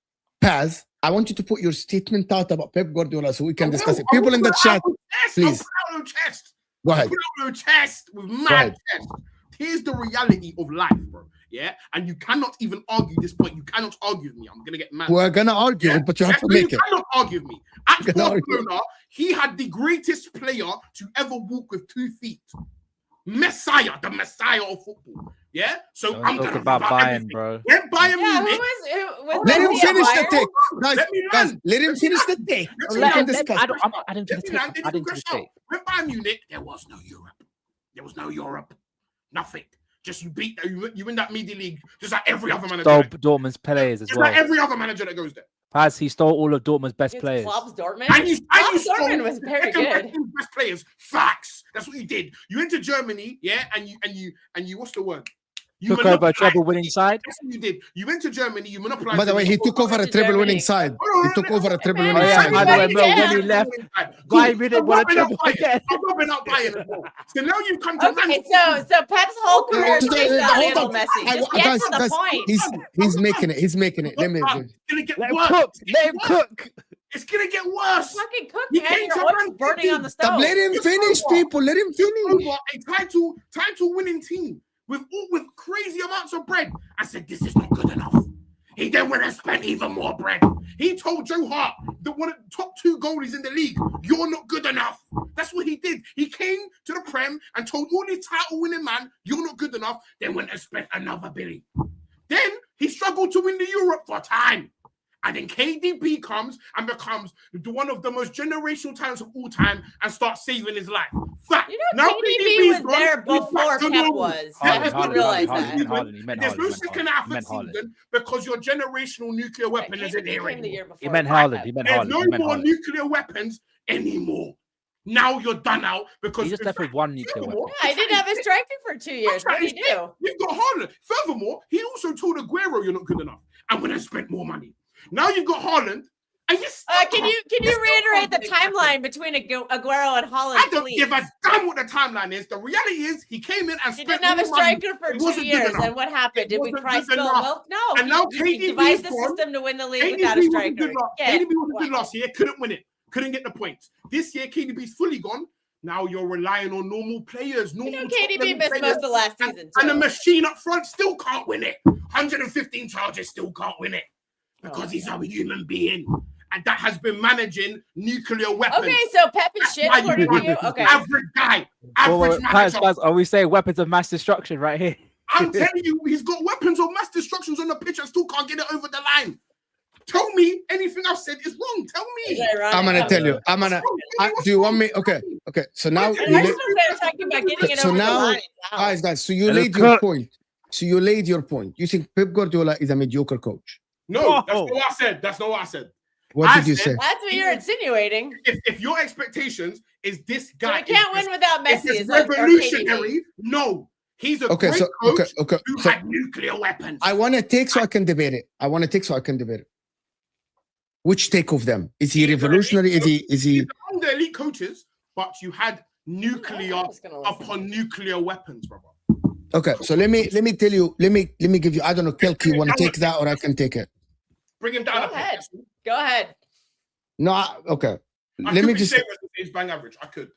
Paz, I want you to put your statement out about Pep Guardiola so we can discuss it. People in the chat, please. I'll put chest. go ahead. Put out your chest with Go mad ahead. chest. Here's the reality of life, bro. Yeah, and you cannot even argue this point. You cannot argue with me. I'm gonna get mad. We're gonna argue Yeah? it, but you have Yes, to no, make you it. cannot argue with me. At You cannot argue. Barcelona, he had the greatest player to ever walk with 2 feet. Messiah, the Messiah of football. Yeah. So Don't I'm talk gonna about Bayern, everything. bro. When Bayern Yeah, who Munich, was Let him Messi at finish the Bayern? take. Guys, Let me guys, land. let him Let me finish the land. take. Let So me we can land. discuss. I'm not adding to the Let me tape. land. I'm adding to the Let me tape. When Bayern Munich, there was no Europe. There was no Europe. Nothing. Just you beat you win that media league, just like every other manager. Stole that- Dortmund's players as Just like well. every other manager that goes there. Paz, he stole all of Dortmund's best It's players. Klopp's Dortmund. And you Klopp's stole Dortmund was very second good. best players. Facts. That's what you did. You went to Germany, yeah, and you what's the word? You Took over a monopolized- treble-winning side. That's what you did. You went to Germany, you monopolized. By the way, he league. took over a Germany. treble winning side. He took over a treble winning Oh, yeah, side. by the way, Everybody Mo, when can. he left, Cool. Bayern Munich I'm won a rubbing out treble Bayern. again. I'm rubbing out Bayern as well. So now you've come to Okay, so Pep's whole career is Hold based on on. Lionel Messi. Just get Guys, to the guys, point. he's making it. He's making it. Let me. It's gonna get Let him worse. cook. Let him cook. It's gonna get worse. Fucking cook, You man. came Your to oil's Man burning City. on the stove. Let him It's finish, over. people. Let him finish. Over a title winning team with crazy amounts of bread. I said this is not good enough. He then went and spent even more bread. He told Joe Hart, one of the top 2 goalies in the league, you're not good enough. That's what he did. He came to the Prem and told all these title-winning man, you're not good enough. Then went and spent another billy. Then he struggled to win the Europe for a time. And then KDB comes and becomes one of the most generational talents of all time and starts saving his life. Fact. You know, KDB was there before Pep was. I Haaland, just Haaland, realized Haaland, that. he meant Haaland, There's no he meant second Haaland, half he of meant the Haaland. season because your generational nuclear weapon isn't KDB there came the anymore. year before. He meant Haaland. He meant There's Haaland. no He meant more Haaland. nuclear weapons anymore. Now you're done out because He just left with one nuclear weapon. Yeah, I didn't have a striker for 2 years. What did he do? You've got Haaland. Furthermore, he also told Aguero you're not good enough and went and spent more money. Now you've got Haaland Can you reiterate the timeline between Aguero and Haaland? I don't give a damn what the timeline is. The reality is he came in and he didn't have a striker for 2 years. And what happened? Did we cry spill milk? No. And now he devised the system to win the league without a striker. KDB was good last year. Couldn't win it. Couldn't get the points. This year, KDB's fully gone. Now you're relying on normal players. KDB missed most of the last season. And the machine up front still can't win it. 115 charges still can't win it. Because he's a human being. And that has been managing nuclear weapons. Okay, so Pep is shit according to you? Okay. Average guy. Average manager. Are we saying weapons of mass destruction right here? I'm telling you, he's got weapons of mass destructions on the pitch and still can't get it over the line. Tell me anything I've said is wrong. Tell me. I'm gonna tell you. Do you want me? Okay. So now. So now, guys. So you laid your point. You think Pep Guardiola is a mediocre coach? No, that's not what I said. That's not what I said. What did you say? That's what you're insinuating. If your expectations is this guy, so we can't win without Messi. Is revolutionary. No, he's a great coach who had nuclear weapons. I want to take so I can debate it. Which take of them? Is he revolutionary? Is he? He's among the elite coaches, but you had nuclear upon nuclear weapons, brother. Okay, so let me tell you. Let me give you. I don't know, Kelky, you want to take that or I can take it. Bring him down. Go ahead. No, okay. Let me just say his bang average. I could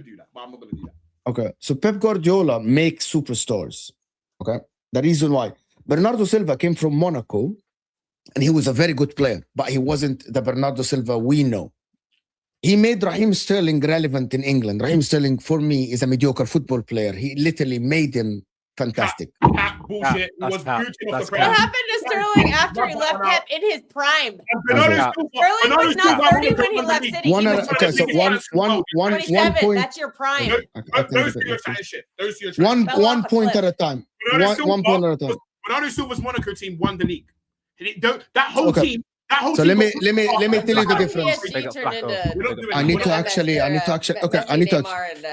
do that, but I'm not going to do that. Okay, so Pep Guardiola makes superstars. Okay, the reason why Bernardo Silva came from Monaco, and he was a very good player, but he wasn't the Bernardo Silva we know. He made Raheem Sterling relevant in England. Raheem Sterling, for me, is a mediocre football player. He literally made him fantastic. Bullshit. What happened to Sterling after he left Pep in his prime? Sterling was not 30 when he left City. One point. That's your prime. Those two are chatting shit. One point at a time. One point at a time. Bernardo Silva's Monaco team won the league. That whole team. So let me tell you the difference. I need to actually. Okay, I need to.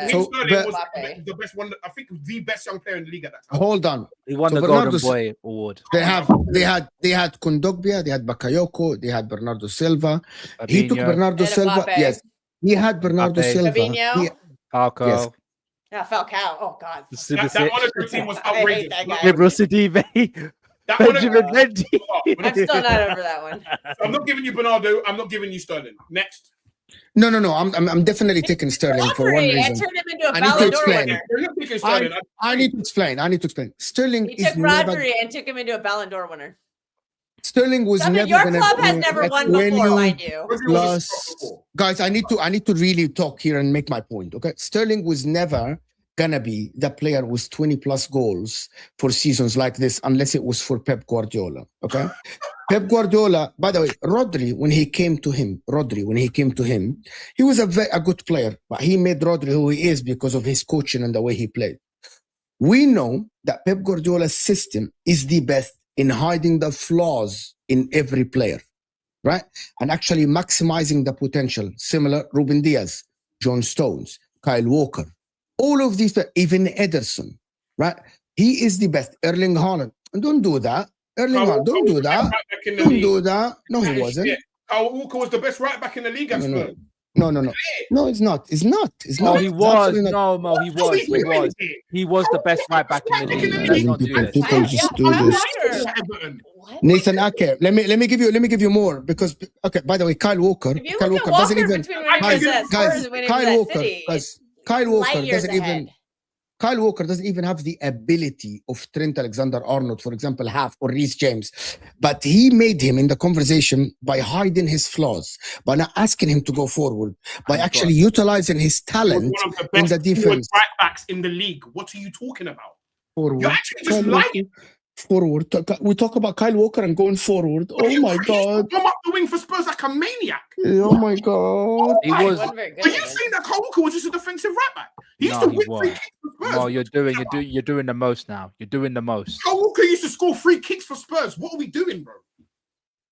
So the best one. I think the best young player in the league at that time. Hold on. He won the Golden Boy Award. They had Kondogbia, they had Bakayoko, they had Bernardo Silva. He took Bernardo Silva. Yes, he had Bernardo Silva. Falco. Yes. Yeah, Falcao. Oh God. That Monaco team was outrageous. Liberal City, Benjamin Mendy. I'm still not over that one. So I'm not giving you Bernardo. I'm not giving you Sterling. Next. No. I'm definitely taking Sterling for one reason. I turned him into a Ballon d'Or winner. I need to explain. Sterling is Rodri and took him into a Ballon d'Or winner. Sterling was never. Your club has never won before, mind you. Guys, I need to really talk here and make my point. Okay, Sterling was never gonna be the player with 20 plus goals for seasons like this unless it was for Pep Guardiola. Okay. Pep Guardiola, by the way, Rodri, when he came to him, he was a good player, but he made Rodri who he is because of his coaching and the way he played. We know that Pep Guardiola's system is the best in hiding the flaws in every player, right? And actually maximizing the potential. Similar, Ruben Diaz, John Stones, Kyle Walker, all of these, even Ederson, right? He is the best. Erling Haaland. Don't do that. Haaland, don't do that. Don't do that. No, he wasn't. Kyle Walker was the best right back in the league at Spurs. No, it's not. It's not. No, he was. No, Mo, he was. He was the best right back in the league. Let's not do this. People just do this. Nathan Ake. Let me give you more because by the way, Kyle Walker doesn't even Kyle Walker doesn't even have the ability of Trent Alexander-Arnold, for example, or Reece James. But he made him in the conversation by hiding his flaws, by not asking him to go forward, by actually utilizing his talent in the defense. Right backs in the league. What are you talking about? Forward. You're actually just lying. Forward. We talk about Kyle Walker and going forward. Oh my God. Come up the wing for Spurs like a maniac. Oh my God. He was. Are you saying that Kyle Walker was just a defensive right back? He used to whip free kicks for Spurs. No, you're doing the most now. You're doing the most. Kyle Walker used to score free kicks for Spurs. What are we doing, bro?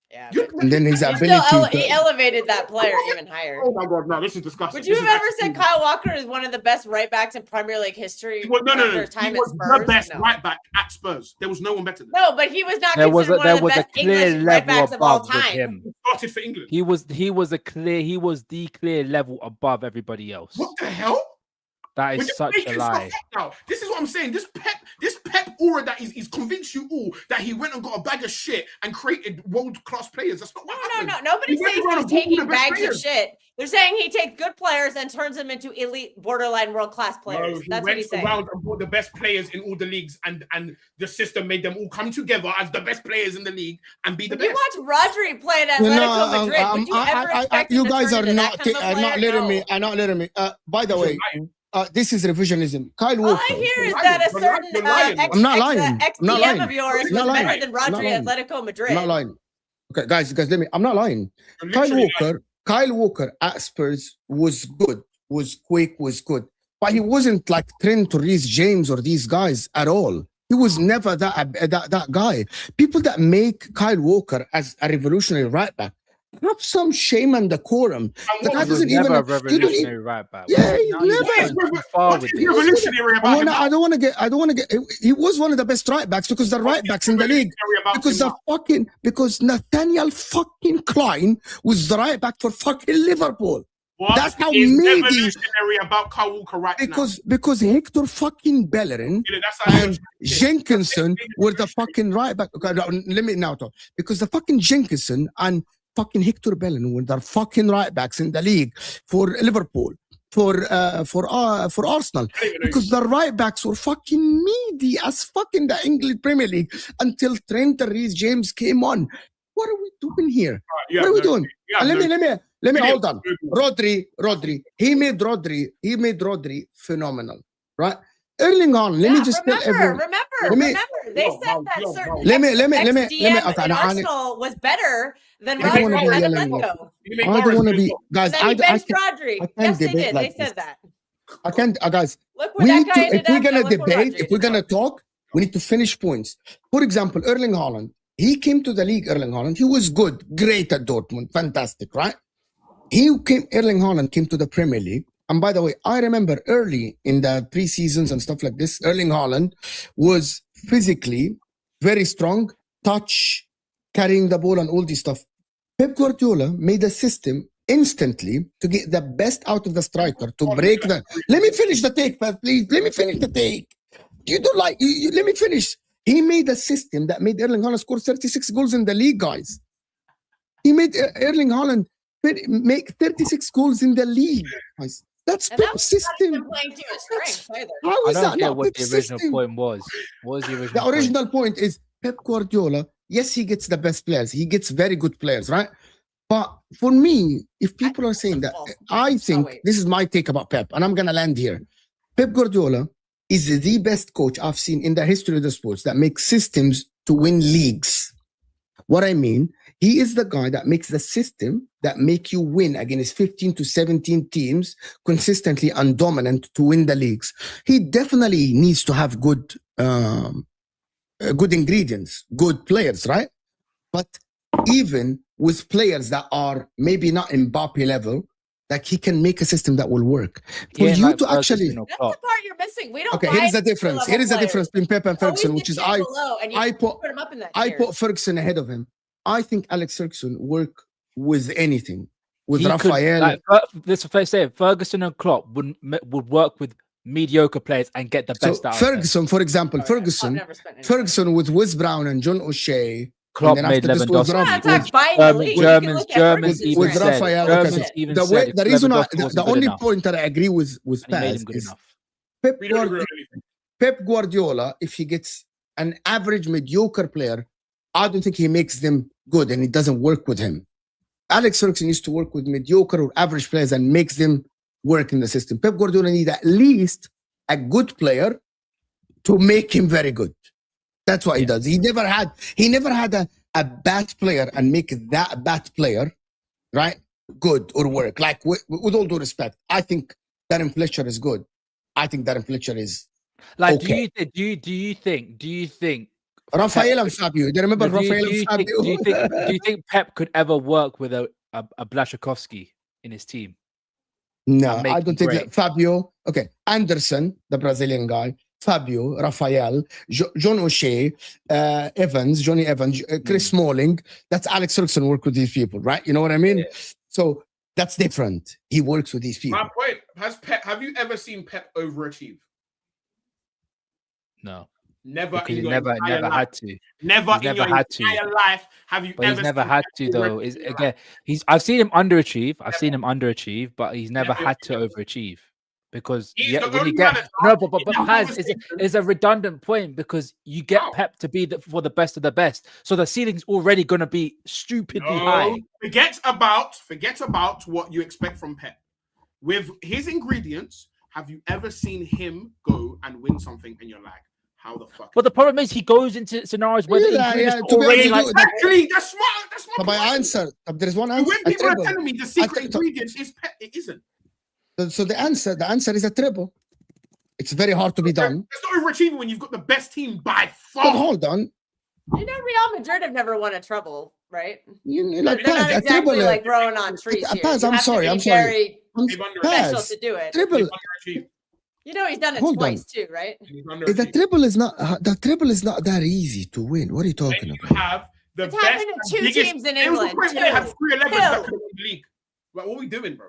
Yeah. And then his He ability. he elevated that player even higher. Oh my god, no, this is disgusting. Would you have ever said Kyle Walker is one of the best right backs in Premier League history? No. After his time He was at Spurs? the best No. right back at Spurs. There was no one better than him. No, but he was not There was considered one of the best clear English right backs of all above with time. him. He started for England. He was the clear level above everybody else. What the hell? That We're is just such a making stuff lie. up now. This is what I'm saying. This Pep aura that he's convinced you all that he went and got a bag of shit and created world-class players. That's not what happened. No. Nobody's He went saying around he's and bought all the taking best bags of players. shit. They're saying he takes good players and turns them into elite, borderline world-class players. No, he That's what went he's saying. around and brought the best players in all the leagues, and the system made them all come together as the best players in the league and be the When you best. watch Rodri play at Atletico Madrid, would you ever expect you him to guys turn are into not that kind of a player? not letting me. By the way, this is revisionism. Kyle All Walker. I hear is You're that a lying. certain You're lying. I'm not lying. I'm not ex-PM lying. of yours I'm was not lying. better than I'm not Rodri at lying. Atletico Madrid. I'm not lying. Okay, guys, let me. I'm not lying. You're Kyle literally Walker at Spurs was good, was quick, was good, but he wasn't like Trent or Reece James or these guys at all. He was never that guy. People that make Kyle Walker as a revolutionary right back have some shame and decorum. The guy He was doesn't even. never a he don't revolutionary even- right back. Yeah, he's Now you're never. going too far What's with his this. revolutionary about him? I don't want to get. He was one of the best right backs because the right backs in the league. Because Nathaniel fucking Klein was the right back for fucking Liverpool. That's how is maybe- revolutionary about Kyle Walker right Because Hector fucking Bellerin now. That's how and Jenkinson were the fucking right back. Okay, let me now talk. Because the fucking Jenkinson and fucking Hector Bellerin were the fucking right backs in the league for Liverpool, for Arsenal. Because the right backs were fucking meaty as fucking the English Premier League until Trent and Reece James came on. What are we doing here? What are we doing? And let me hold on. Rodri. He made Rodri phenomenal, right? Erling Haaland. Let me just tell everyone. Remember, they said that certain Let me. ex-DM Okay, in now, Arsenal was better than I don't wanna Rodri be at yelling Atletico. I don't want to be, guys. Then he benched Rodri. I can't Yes, they debate did. like They said this. that. I can't, guys. Look where that guy ended if we're up. gonna and look where debate, Rodri if we're ended gonna up. talk, we need to finish points. For example, Erling Haaland. He came to the league. Erling Haaland. He was good, great at Dortmund, fantastic, right? Erling Haaland came to the Premier League. And by the way, I remember early in the pre-seasons and stuff like this, Erling Haaland was physically very strong, touch, carrying the ball and all this stuff. Pep Guardiola made a system instantly to get the best out of the striker, to break the... Let me finish the take, please. Let me finish the take. You don't like... let me finish. He made a system that made Erling Haaland score 36 goals in the league, guys. He made Erling Haaland make 36 goals in the league, guys. That's Pep's system. Playing to his strengths either. How I is don't that get not what Pep's the original system? point was. What was the original The point? original point is Pep Guardiola, yes, he gets the best players. He gets very good players, right? But for me, if people are saying that, I think this is my take about Pep, and I'm going to land here. Pep Guardiola is the best coach I've seen in the history of the sports that makes systems to win leagues. What I mean, he is the guy that makes the system that make you win against 15 to 17 teams consistently and dominant to win the leagues. He definitely needs to have good ingredients, good players, right? But even with players that are maybe not Mbappe level, like he can make a system that will work. For you to actually... That's the part you're missing. We don't Okay, here is the difference. Here is the difference between Pep and Ferguson, which is I put Ferguson ahead of him. I think Alex Ferguson work with anything, with Raphael. This is what I say. Ferguson and Klopp would work with mediocre players and get the best out of Ferguson, for example, Ferguson with Wes Brown and John O'Shea. Klopp made Lewandowski. Germans even said. The reason, the only point that I agree with Paz is Pep Guardiola, if he gets an average mediocre player, I don't think he makes them good and it doesn't work with him. Alex Ferguson used to work with mediocre or average players and makes them work in the system. Pep Guardiola needs at least a good player to make him very good. That's what he does. He never had a bad player and make that bad player, right, good or work. Like with all due respect, I think Darren Fletcher is good. I think Darren Fletcher is like. Okay. Do you think Rafael and Fabio. Do you remember do Rafael you and Fabio? do you think Pep could ever work with a Blaszczykowski in his team? No, make I him don't think great. that. Fabio, okay. Anderson, the Brazilian guy. Fabio, Rafael, John O'Shea, Evans, Johnny Evans, Chris Smalling. That's Alex Ferguson work with these people, right? You know what I mean? Yeah. So that's different. He works with these people. My point, have you ever seen Pep overachieve? No. Never Because in he your never entire life. had to. Never He's in never your had to. entire life have you But ever he's never seen had Pep to though. overachieve Is in your again, life? I've seen him underachieve. I've seen him underachieve, but he's never Never. had to overachieve. Because He's the when you only get manager no, but in that Paz conversation. is a redundant point because you get How? Pep to be for the best of the best, so the ceiling's already going to be stupidly high. Forget about what you expect from Pep. With his ingredients, have you ever seen him go and win something and you're like, how the fuck? But the problem is he goes into scenarios where the ingredients are already like. Actually, that's smart. That's smart. But my answer, there is one answer. When people are telling me the secret ingredients is Pep, it isn't. So the answer is a treble. It's very hard to be done. It's not overachieving when you've got the best team by far. But hold on. You know, Real Madrid have never won a treble, right? Like They're not Paz, exactly like growing on trees here. Paz, You I'm have to sorry. be I'm sorry. very Paz, special to do it. treble. You know, he's done it Hold twice on. too, right? The treble is not that easy to win. What are you talking You about? have the It's best happened to two biggest, teams in There was a England. point where they had 3 11s that Two. could have won the league. Like, what are we doing, bro?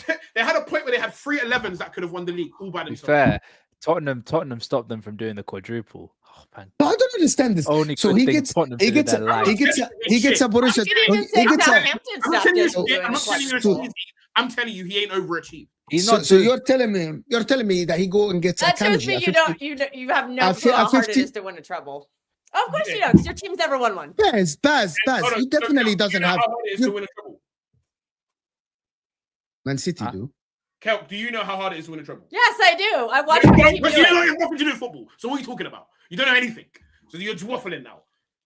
They had a point where they had 3 11s that could have won the league all by To be themselves. fair, Tottenham stopped them from doing the quadruple. Oh man, No, I don't understand this. only So good he thing gets Tottenham he did gets in their life. he gets a Borussia. I didn't even say He gets a, Southampton I'm stopped telling you, it from doing I'm a telling you, quadruple. I'm telling you, he ain't overachieved. He's so, not. so doing- you're telling me that he go and gets That a shows kanji. me a you have no a clue how hard it 50 is to win a treble. Of course you don't, because your team's never won one. Paz. Hold on, He definitely so, doesn't you know have. how hard it is to win a treble. Man City Huh? do. Kelp, do you know how hard it is to win a treble? Yes, I do. I watch You my don't, team but do you don't it. know nothing to do with football. So what are you talking about? You don't know anything. So you're just waffling now.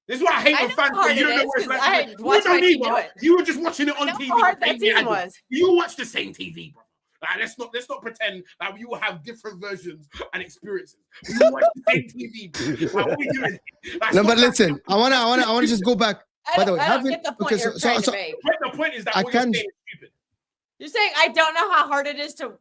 This is what I hate I when know fans how hard say you don't it know is, what it's 'cause like. I You watched don't my need team do bro. it. You were just watching it on I know TV. how hard that Ain't me season and you. was. You watch the same TV, bro. Like, let's not pretend like you will have different versions and experiences. You watch the same TV, bro. Like, what are we doing? Like, No, stop but that. listen, I wanna just go back. By the way, I don't having get the point okay, you're trying to make. The point is that I what you're can- saying is stupid. You're saying I don't know how hard it is to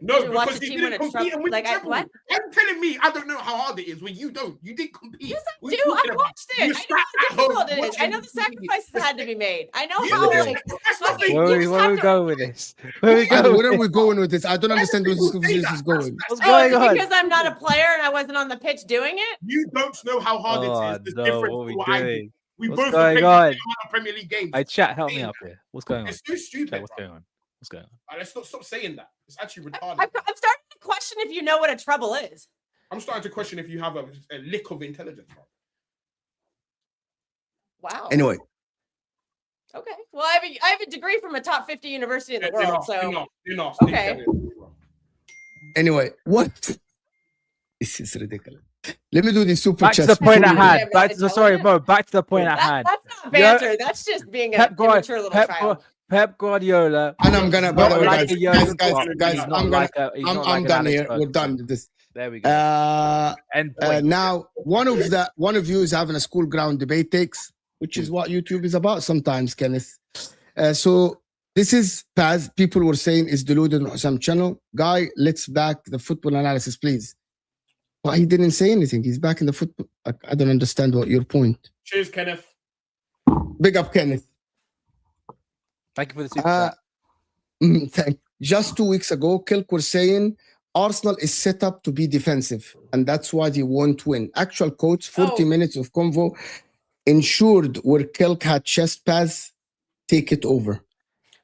No, watch because a you team win didn't a compete treble. and win Like the I, treble. what? I'm telling me I don't know how hard it is when you don't. You didn't compete. Yes, I What do. are you I talking about? watched it. You I sat know at how home difficult it is. I watching know the TV. sacrifices that had to be made. I know You how did. like That's not fucking fake. Where you are we have to. going with this? Where are we going? where are we going with this? I don't understand where this conversation is going. What's Oh, going is it on? because I'm not a player and I wasn't on the pitch doing it? You don't know how hard Oh, it is. There's no, difference what are to we what I do. doing? We What's both going played the on? same amount of Premier League games. Hey, chat, help me up here. What's going on? It's so stupid. What's bro. going on? What's going on? Let's not stop saying that. It's actually retarded. I'm starting to question if you know what a treble is. I'm starting to question if you have a lick of intelligence. Bro. Wow. Anyway, Okay. Well, I have a degree from a top 50 university in the world. You're not. Okay. anyway, what? This is ridiculous. Let me do the super Back to chat. the point before at we- hand. Yeah, Back but to sorry, Mo. Back to the point at hand. That's not banter. That's just being an immature little child. Pep Guardiola. And I'm gonna, by the way, like guys, a Jurgen guys, Klopp. guys, He's not I'm like gonna, a- he's not like I'm an done Alex here. We're Ferguson. done with this. There we go. End point. Now, one of you is having a school ground debate takes, which is what YouTube is about sometimes, Kenneth. So this is Paz. People were saying is deluded on some channel. Guy, let's back the football analysis, please. But he didn't say anything. He's back in the football. I don't understand what your point. Cheers, Kenneth. Big up, Kenneth. Thank you for the super chat. Just 2 weeks ago, Kilk were saying Arsenal is set up to be defensive, and that's why they won't win. Actual quotes, 40 minutes of convo ensured where Kilk had chest pass, take it over.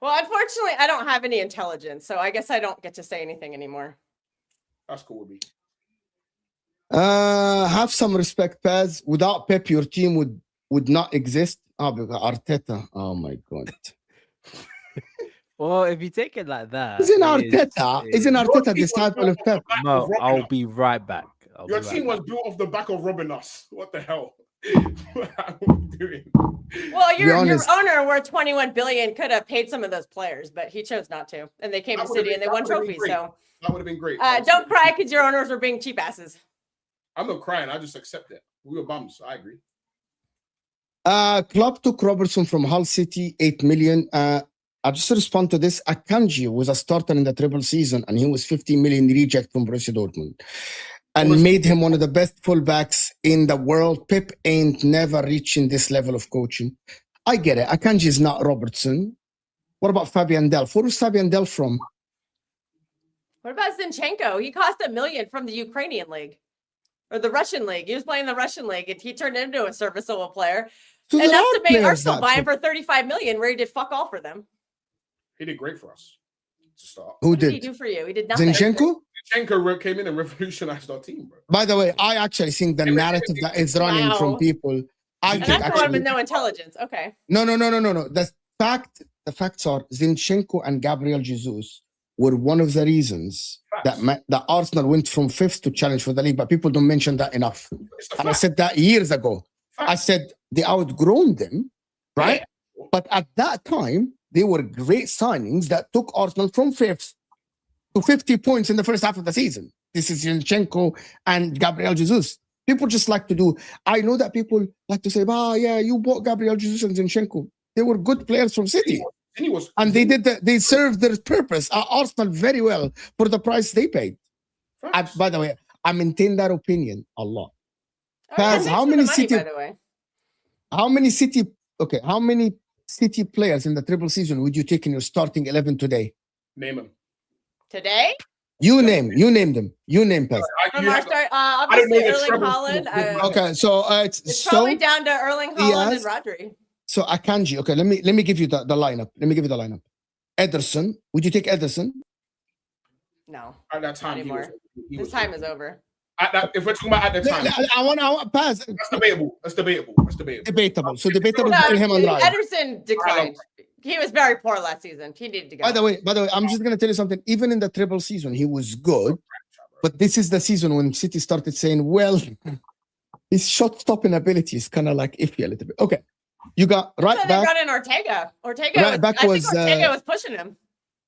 Well, unfortunately, I don't have any intelligence, so I guess I don't get to say anything anymore. That's cool with me. Have some respect, Paz. Without Pep, your team would not exist. Because Arteta. Oh my God. Well, if you take it like that, Isn't Arteta disciple of Pep? No, I'll be right back. Your team was built off the back of robbing us. What the hell? What are we doing? Well, your honest. owner worth 21 billion could have paid some of those players, but he chose not to, and they came That to would've City and they been- won that would've been trophies. great. So That would have been great. don't cry because your owners were being cheap asses. I'm not crying. I just accept it. We were bums. I agree. Club took Robertson from Hull City, 8 million. I just respond to this. Akanji was a starter in the triple season, and he was 15 million reject from Borussia Dortmund, and made him one of the best fullbacks in the world. Pep ain't never reaching this level of coaching. I get it. Akanji is not Robertson. What about Fabian Delph? Where was Fabian Delph from? What about Zinchenko? He cost $1 million from the Ukrainian league or the Russian league. He was playing the Russian league, and he turned into a serviceable player. So Enough to make players Arsenal that buy him for 35 million, where he did fuck all for them. He did great for us to start. Who What did did? he do for you? He did nothing. Zinchenko? Zinchenko came in and revolutionized our team, bro. By the way, I actually think the narrative that is running from Wow. people. I And think that's the one with actually, no intelligence. Okay. no. The facts are Zinchenko and Gabriel Jesus were one of the reasons that Arsenal went from 5th to challenge for the league, but people don't mention that enough. And I said that years ago. I said they outgrown them, right? Yeah. But at that time, they were great signings that took Arsenal from 5th to 50 points in the first half of the season. This is Zinchenko and Gabriel Jesus. People just like to do. I know that people like to say, yeah, you bought Gabriel Jesus and Zinchenko. They were good players from City. And they served their purpose at Arsenal very well for the price they paid. By the way, I maintain that opinion a lot. Pazz, how many City players in the triple season would you take in your starting 11 today? Name them. Today? You name them. You name Pazz. From our start, obviously Erling Haaland. Okay, so it's probably down to Erling Haaland and Rodri. So Akanji, okay, let me give you the lineup. Let me give you the lineup. Ederson, would you take Ederson? No. At that time, anymore. His time is over. If we're talking about at the time, I want Pazz. That's debatable. Debatable. So debatable between him and Ryan. Ederson declined. He was very poor last season. He needed to go. By the way, I'm just gonna tell you something. Even in the triple season, he was good. But this is the season when City started saying, well, his shot stopping ability is kind of like iffy a little bit. Okay. You got right back. They brought in Ortega. Right back I think Ortega was pushing him.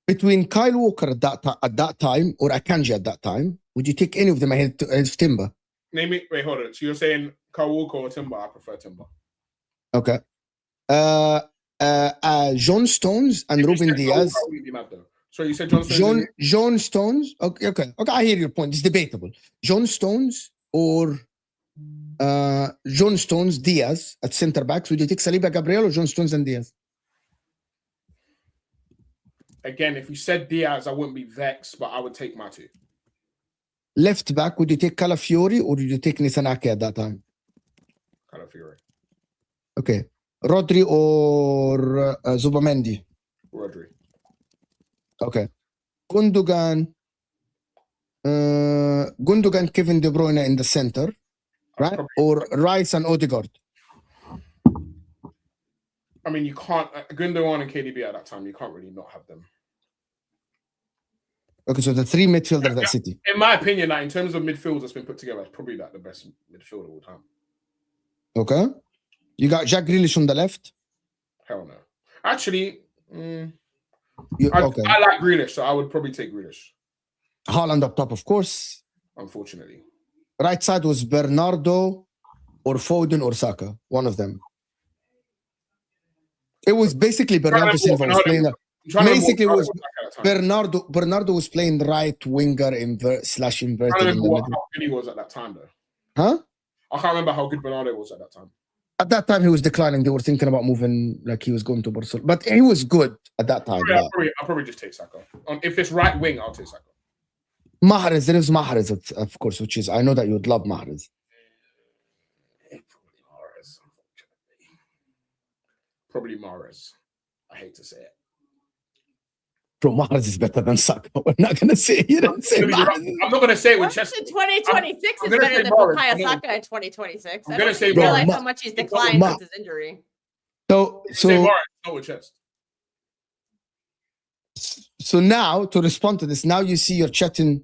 Between Kyle Walker at that time or Akanji at that time, would you take any of them ahead of Timber? Name it. Wait, hold on. So you're saying Kyle Walker or Timber? I prefer Timber. Okay. John Stones and Ruben Diaz. So you said John Stones. John Stones. Okay. I hear your point. It's debatable. John Stones or John Stones, Diaz at centre backs. Would you take Saliba, Gabriel, or John Stones and Diaz? Again, if you said Diaz, I wouldn't be vexed, but I would take my two. Left back, would you take Calafiori or would you take Nisanake at that time? Calafiori. Okay. Rodri or Zubamendi? Rodri. Okay. Gundogan, Kevin De Bruyne in the center, right? Or Rice and Odegaard? I mean, you can't. Gundogan and KDB at that time, you can't really not have them. Okay, so the three midfielders at City. In my opinion, in terms of midfield that's been put together, it's probably the best midfield of all time. Okay. You got Jack Grealish on the left? Hell no. Actually, okay. I like Grealish, so I would probably take Grealish. Haaland up top, of course. Unfortunately. Right side was Bernardo or Foden or Saka, one of them. It was basically Bernardo Silva was playing. Basically, was Bernardo was playing right winger slash inverted. I don't remember how good he was at that time, though. Huh? I can't remember how good Bernardo was at that time. At that time, he was declining. They were thinking about moving, like he was going to Barcelona. But he was good at that time. I'll probably just take Saka. If it's right wing, I'll take Saka. Mahrez, there is Mahrez, of course, which is, I know that you would love Mahrez. Probably Mahrez. I hate to say it. Bro, Mahrez is better than Saka. We're not going to say it. You don't say Mahrez. I'm not going to say it with Chester. Chester. 2026 is better than Bukayo Saka in 2026. I'm I going don't to say realize how much he's declined since his injury. So not with Chester. So now, to respond to this, now you see you're chatting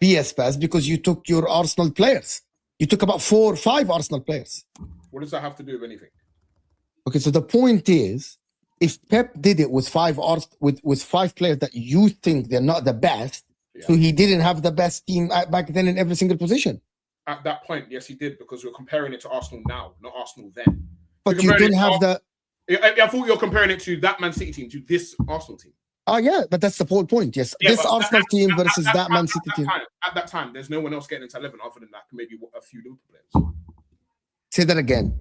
BS Pazz because you took your Arsenal players. You took about 4 or 5 Arsenal players. What does that have to do with anything? Okay, so the point is, if Pep did it with 5 players that you think they're not the best, so he didn't have the best team back then in every single position. At that point, yes, he did, because we're comparing it to Arsenal now, not Arsenal then. But you don't have the. I thought you were comparing it to that Man City team, to this Arsenal team. Oh yeah, but that's the whole point. Yes, Yeah, this Arsenal team versus that Man City team. At that time, there's no one else getting into 11 other than that, maybe a few Liverpool players. Say that again.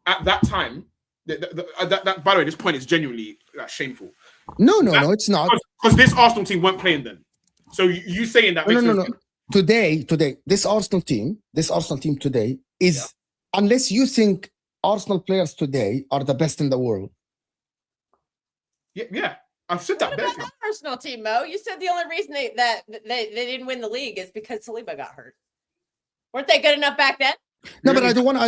At that time, that by the way, this point is genuinely shameful. No, it's not. Because this Arsenal team weren't playing then. So you saying that? No. Today, this Arsenal team today is, unless you think Arsenal players today are the best in the world. Yeah. I've said that. What about that Arsenal team, Mo? You said the only reason they didn't win the league is because Saliba got hurt. Weren't they good enough back then? No, but I don't want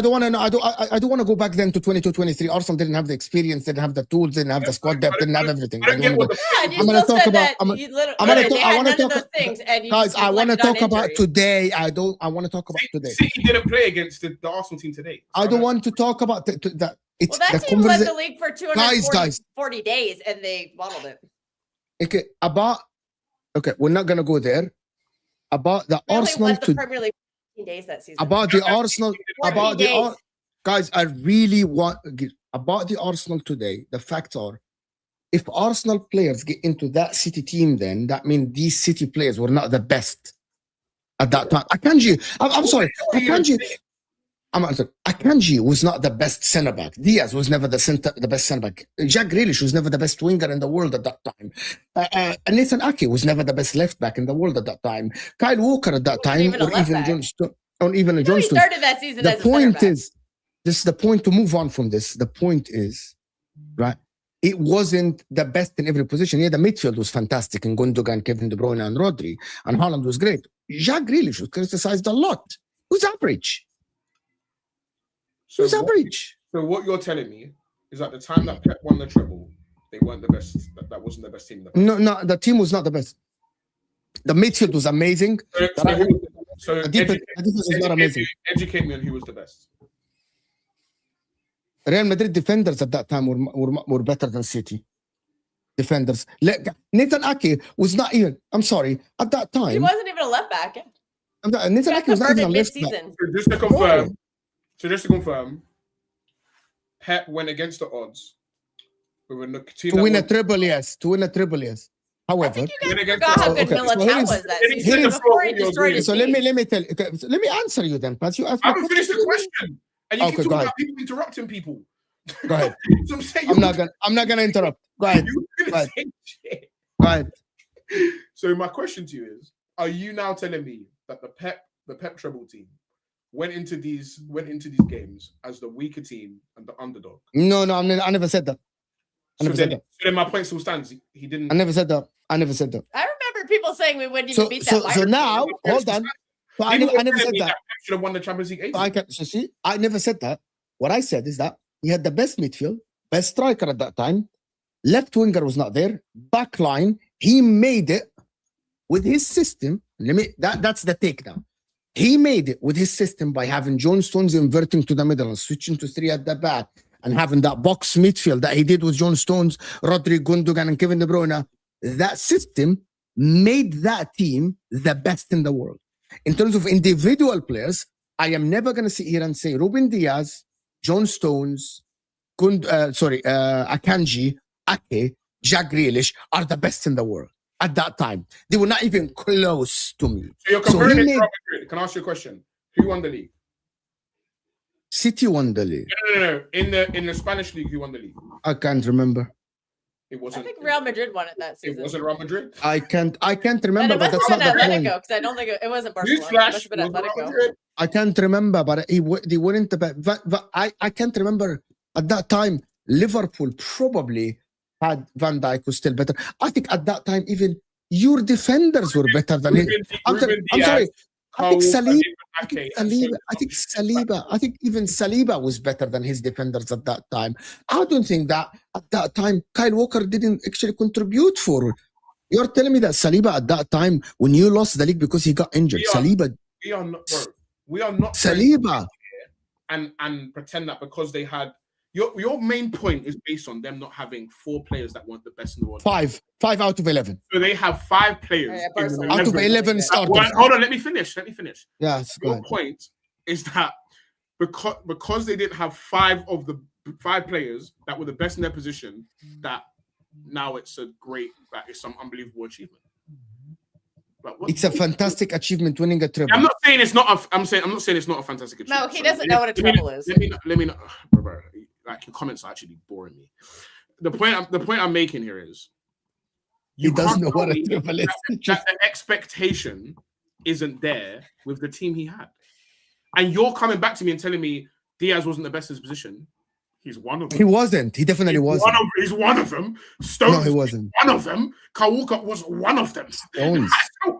to go back then to 22-23. Arsenal didn't have the experience, didn't have the tools, didn't have the squad depth, didn't have everything. I'm going to talk about. Guys, I want to talk about today. I want to talk about today. City didn't play against the Arsenal team today. I don't want to talk about that. It's that team led the league for 240 days, and they bottled it. Okay, we're not going to go there. About the Arsenal to Premier League. Days that season. About the Arsenal, guys, I really want about the Arsenal today. The facts are, if Arsenal players get into that City team, then that means these City players were not the best at that time. I'm sorry, Akanji was not the best centre back. Diaz was never the best centre back. Jack Grealish was never the best winger in the world at that time. Nathan Ake was never the best left back in the world at that time. Kyle Walker at that time, or even John Stones. He started that season the as point is, this is the point to move on from this. The point is, right? It wasn't the best in every position. Yeah, the midfield was fantastic, and Gundogan, Kevin De Bruyne, and Rodri, and Haaland was great. Jack Grealish was criticized a lot. Who's average? So what you're telling me is at the time that Pep won the treble, they weren't the best. That wasn't the best team. No, the team was not the best. The midfield was amazing. So the defense was not amazing. Educate me on who was the best. Real Madrid defenders at that time were better than City defenders. Nathan Ake was not even. I'm sorry. At that time, he wasn't even a left back. Nathan Ake was not even a left back. So just to confirm, Pep went against the odds. To win a triple, yes. However, I think you guys forgot how good Militao was that season before he destroyed his team. Let me tell you. Okay, so let me answer you then, Paz. I haven't finished the question, and you keep talking about people interrupting people. Go ahead. So I'm not gonna interrupt. Go ahead. Go ahead. So my question to you is: are you now telling me that the Pep treble team went into these games as the weaker team and the underdog? No, I never said that. So then my point still stands. He didn't. I never said that. I remember people saying we wouldn't even beat that. So now, hold on. So I never said that. Should have won the Champions League. I never said that. What I said is that he had the best midfield, best striker at that time. Left winger was not there. Back line, he made it with his system. That's the take now. He made it with his system by having John Stones inverting to the middle and switching to 3 at the back, and having that box midfield that he did with John Stones, Rodri, Gundogan, and Kevin De Bruyne. That system made that team the best in the world. In terms of individual players, I am never going to sit here and say Ruben Diaz, John Stones, Akanji, Ake, Jack Grealish are the best in the world. At that time, they were not even close to me. So you're comparing it to Real Madrid. Can I ask you a question? Who won the league? City won the league. No. In the Spanish league, who won the league? I can't remember. It wasn't. I think Real Madrid won it that season. It wasn't Real Madrid. I can't remember, but that's not the point. Because I don't think it wasn't Barcelona. It must have been Atletico. I can't remember, but they weren't the best. I can't remember at that time. Liverpool probably had Van Dijk was still better. I think at that time even your defenders were better than him. I'm sorry. I think even Saliba was better than his defenders at that time. I don't think that at that time Kyle Walker didn't actually contribute forward. You're telling me that Saliba at that time, when you lost the league because he got injured, we are not Saliba and pretend that because they had Your main point is based on them not having 4 players that weren't the best in the world. 5 out of 11. So they have 5 players out of 11 starters. Hold on, let me finish. Yeah, your point is that because they didn't have 5 of the 5 players that were the best in their position, that now it's it's some unbelievable achievement. It's a fantastic achievement winning a treble. I'm not saying it's not. I'm not saying it's not a fantastic achievement. No, he doesn't know what a treble is. Let me know. Bro, like your comments are actually boring me. The point I'm making here is he doesn't know what a treble is. That the expectation isn't there with the team he had, and you're coming back to me and telling me Diaz wasn't the best in his position. He's one of them. He wasn't. He definitely wasn't. He's one of them. Stones. No, he wasn't. One of them. Kyle Walker was one of them. Stones. Are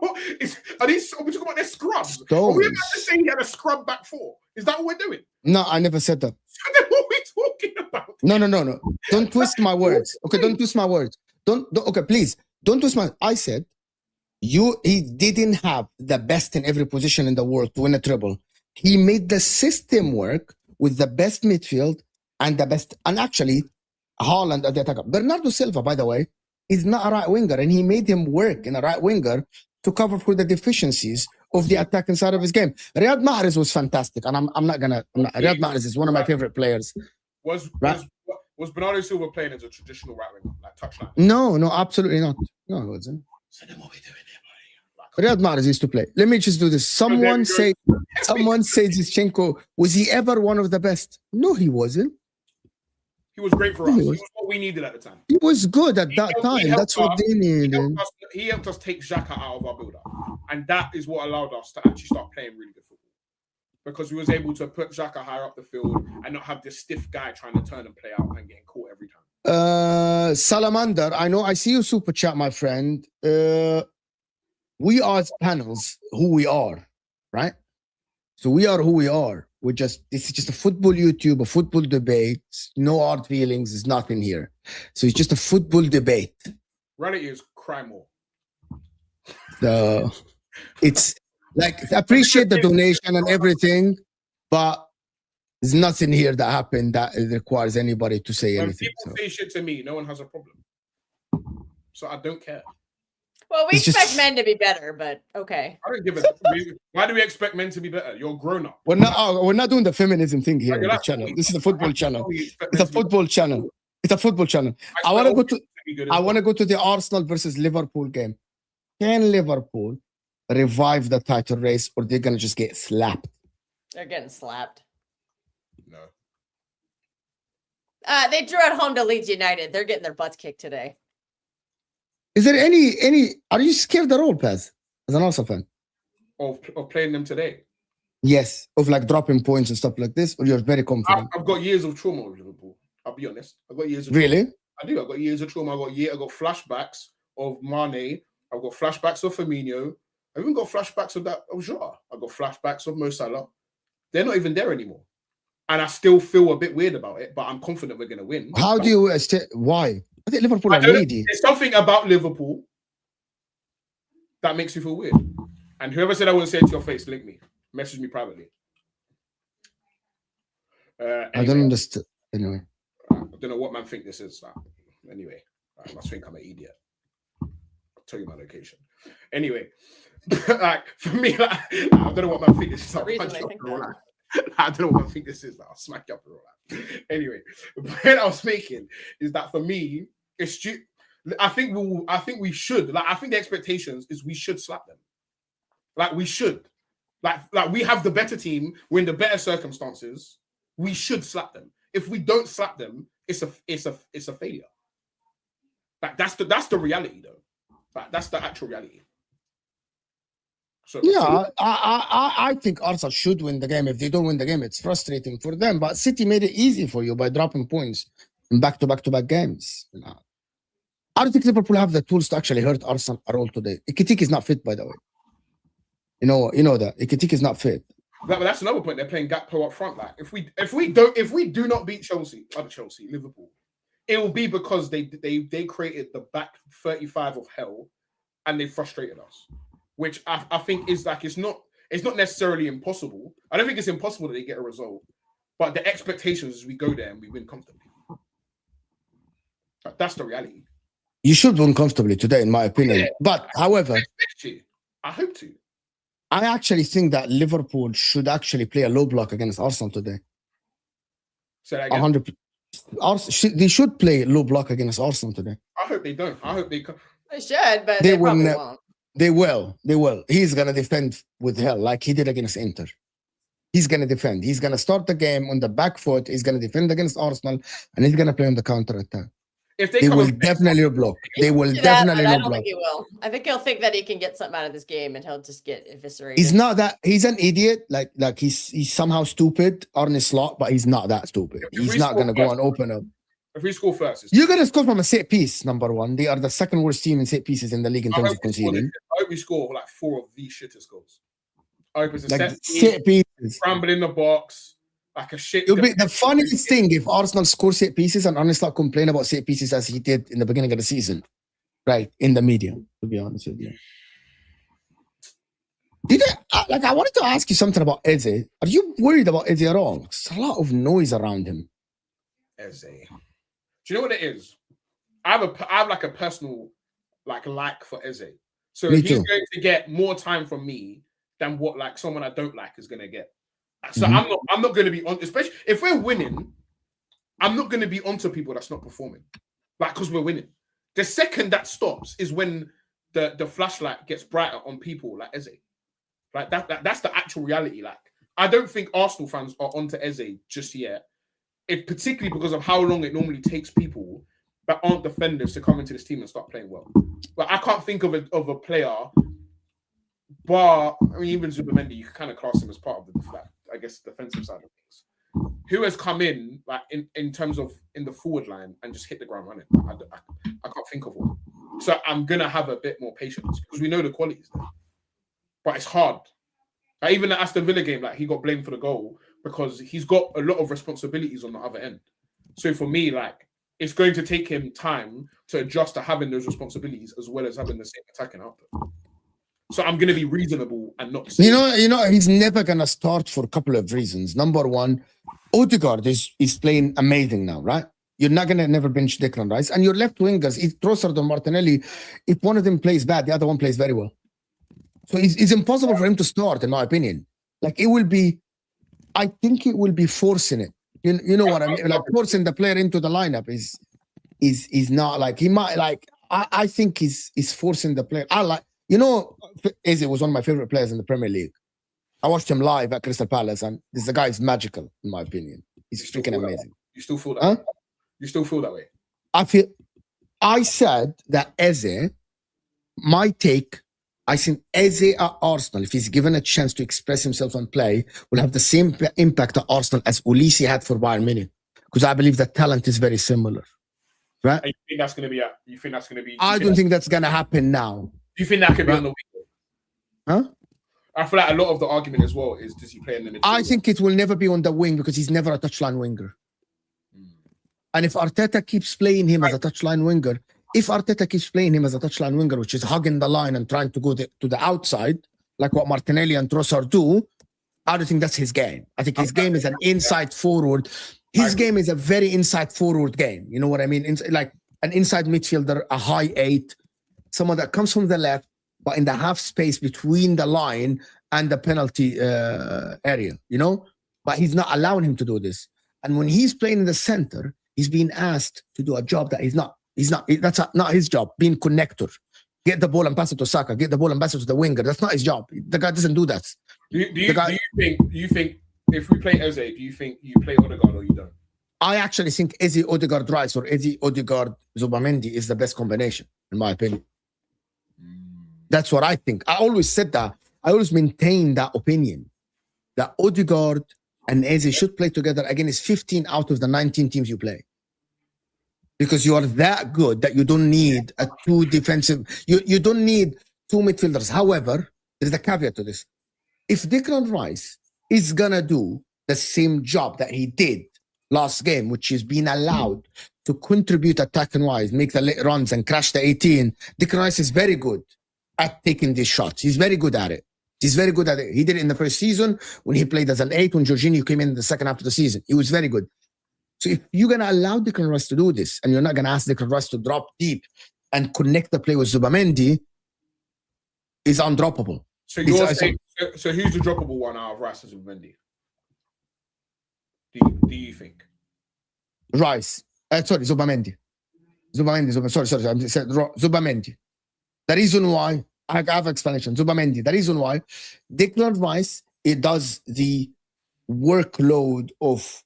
we talking about their scrubs? Stones. Are we about to say he had a scrub back 4? Is that what we're doing? No, I never said that. So then what are we talking about? No. Don't twist my words. Okay, don't twist my words. Okay, please. Don't twist my. I said he didn't have the best in every position in the world to win a treble. He made the system work with the best midfield and the best, and actually, Haaland at the attacker. Bernardo Silva, by the way, is not a right winger, and he made him work in a right winger to cover for the deficiencies of the attacking side of his game. Riyad Mahrez was fantastic, and Riyad Mahrez is one of my favorite players. Was Bernardo Silva playing as a traditional right winger, like touchline? No, absolutely not. No, he wasn't. So then what are we doing here, buddy? Riyad Mahrez used to play. Let me just do this. Someone say Zinchenko, was he ever one of the best? No, he wasn't. He was great for us. He was what we needed at the time. He was good at that time. That's what they needed. He helped us take Xhaka out of our build-up. And that is what allowed us to actually start playing really good football. Because we was able to put Xhaka higher up the field and not have this stiff guy trying to turn and play out and getting caught every time. Salamander, I see you super chat, my friend. We are as panels who we are, right? So we are who we are. This is just a football YouTube, a football debate. No hard feelings. There's nothing here. So it's just a football debate. Reality is cry more. It's like, appreciate the donation and everything, but there's nothing here that happened that requires anybody to say anything. When people say shit to me, no one has a problem. So I don't care. Well, we expect men to be better, but okay. I don't give a. Why do we expect men to be better? You're grown up. We're not doing the feminism thing here on the channel. This is a football channel. It's a football channel. It's a football channel. I want to go to the Arsenal versus Liverpool game. Can Liverpool revive the title race, or they're gonna just get slapped? They're getting slapped. No. They drew at home to Leeds United. They're getting their butts kicked today. Is there any? Are you scared at all, Paz, as an Arsenal fan? Of playing them today? Yes, of like dropping points and stuff like this, or you're very confident? I've got years of trauma with Liverpool. I'll be honest. I've got years of really? Trauma. I do. I've got years of trauma. I've got flashbacks of Mane. I've got flashbacks of Firmino. I've even got flashbacks of Jota. I've got flashbacks of Mo Salah. They're not even there anymore. And I still feel a bit weird about it, but I'm confident we're going to win. How do you... Why? I think Liverpool are needy. There's something about Liverpool that makes you feel weird. And whoever said I wouldn't say it to your face, link me. Message me privately. Anyway, I don't understand. Anyway. I don't know what man think this is. Anyway, I must think I'm an idiot. I'll tell you my location. Anyway, like for me, I don't know what man think this is. I don't know what I think this is. I'll smack you up and all that. Anyway, the point I was making is that for me, it's I think we should. Like, I think the expectations is we should slap them. Like we should. Like we have the better team. We're in the better circumstances. We should slap them. If we don't slap them, it's a failure. Like that's the reality though. Like that's the actual reality. So, yeah, I think Arsenal should win the game. If they don't win the game, it's frustrating for them. But City made it easy for you by dropping points in back-to-back games. I don't think Liverpool have the tools to actually hurt Arsenal at all today. Ekitike is not fit, by the way. You know that Ekitike is not fit. But that's another point. They're playing Gakpo up front. Like if we do not beat Liverpool, it will be because they created the back 35 of hell, and they frustrated us. Which I think is like it's not necessarily impossible. I don't think it's impossible that they get a result, But the expectations is we go there and we win comfortably. That's the reality. You should win comfortably today, in my opinion. Yeah. But, however, I hope to. I actually think that Liverpool should actually play a low block against Arsenal today. Say that again. 100%. They should play low block against Arsenal today. I hope they don't. I hope they. They should, but they probably won't. They will. They will. He's gonna defend with hell, like he did against Inter. He's gonna defend. He's gonna start the game on the back foot. He's gonna defend against Arsenal, and he's gonna play on the counter attack. If they will definitely block. They will definitely I don't block. think he will. I think he'll think that he can get something out of this game, and he'll just get eviscerated. He's not that. He's an idiot. Like he's somehow stupid, Arne Slot, but he's not that stupid. He's not gonna go and open up. If we score first, you're gonna score from a set piece. Number one, they are the second worst team in set pieces in the league in terms of conceding. I hope we score like 4 of these shittest goals. I hope it's a like set pieces, scramble in the box, like a shit. It'll be the funniest thing if Arsenal score set pieces and Arne Slot complain about set pieces as he did in the beginning of the season, right? In the media, to be honest with you. I wanted to ask you something about Eze. Are you worried about Eze at all? There's a lot of noise around him. Eze. Do you know what it is? I have like a personal like for Eze. So he's going to get more time from me than what like someone I don't like is going to get. So I'm not going to be on, especially if we're winning. I'm not going to be onto people that's not performing, like because we're winning. The second that stops is when the flashlight gets brighter on people like Eze. Like that's the actual reality. Like I don't think Arsenal fans are onto Eze just yet. It particularly because of how long it normally takes people that aren't defenders to come into this team and start playing well. But I can't think of a player, but I mean, even Zubimendi, you can kind of class him as part of the I guess defensive side of things, who has come in like in terms of in the forward line and just hit the ground running. I can't think of one. So I'm gonna have a bit more patience because we know the quality is there, but it's hard. Like, even the Aston Villa game, like he got blamed for the goal because he's got a lot of responsibilities on the other end. So for me, like it's going to take him time to adjust to having those responsibilities as well as having the same attacking output. So I'm going to be reasonable and not. You know, he's never going to start for a couple of reasons. Number one, Odegaard is playing amazing now, right? You're not going to never bench Declan Rice, and your left wingers, Trossard or Martinelli. If one of them plays bad, the other one plays very well. So it's impossible for him to start, in my opinion. Like it will be. I think it will be forcing it. You know what I mean? Like forcing the player into the lineup is not like he might like. I think he's forcing the player. Eze was one of my favorite players in the Premier League. I watched him live at Crystal Palace, and this guy is magical in my opinion. He's freaking amazing. You still feel that way? You still feel that way? I said that Eze, my take. I think Eze at Arsenal, if he's given a chance to express himself and play, will have the same impact at Arsenal as Ulisi had for Bayern Munich. Because I believe the talent is very similar. Right? And you think that's going to be I don't think that's going to happen now. Do you think that could be on the wing? Huh? I feel like a lot of the argument as well is, does he play in the midfield? I think it will never be on the wing because he's never a touchline winger. And if Arteta keeps playing him as a touchline winger, which is hugging the line and trying to go to the outside, like what Martinelli and Trossard do, I don't think that's his game. I think his game is an inside forward. His game is a very inside forward game. You know what I mean? Like an inside midfielder, a high 8, someone that comes from the left, but in the half space between the line and the penalty area, you know? But he's not allowing him to do this. And when he's playing in the center, he's being asked to do a job that that's not his job, being connector. Get the ball and pass it to Saka, get the ball and pass it to the winger. That's not his job. The guy doesn't do that. Do you think if we play Eze, do you think you play Odegaard or you don't? I actually think Eze Odegaard Rice or Eze Odegaard Zubamendi is the best combination, in my opinion. That's what I think. I always said that. I always maintain that opinion. That Odegaard and Eze should play together against 15 out of the 19 teams you play. Because you are that good that you don't need a two defensive, you don't need two midfielders. However, there's a caveat to this. If Declan Rice is gonna do the same job that he did last game, which is being allowed to contribute attacking wise, make the late runs and crash the 18, Declan Rice is very good at taking these shots. He's very good at it. He's very good at it. He did it in the first season when he played as an 8, when Jorginho came in the second half of the season. He was very good. So if you're going to allow Declan Rice to do this, and you're not going to ask Declan Rice to drop deep and connect the play with Zubamendi, is undroppable. So you're saying, so who's the droppable one out of Rice and Zubamendi? Do you think? Rice. Sorry, Zubamendi. Sorry. I said Zubamendi. The reason why, I have explanation. Zubamendi. The reason why Declan Rice, it does the workload of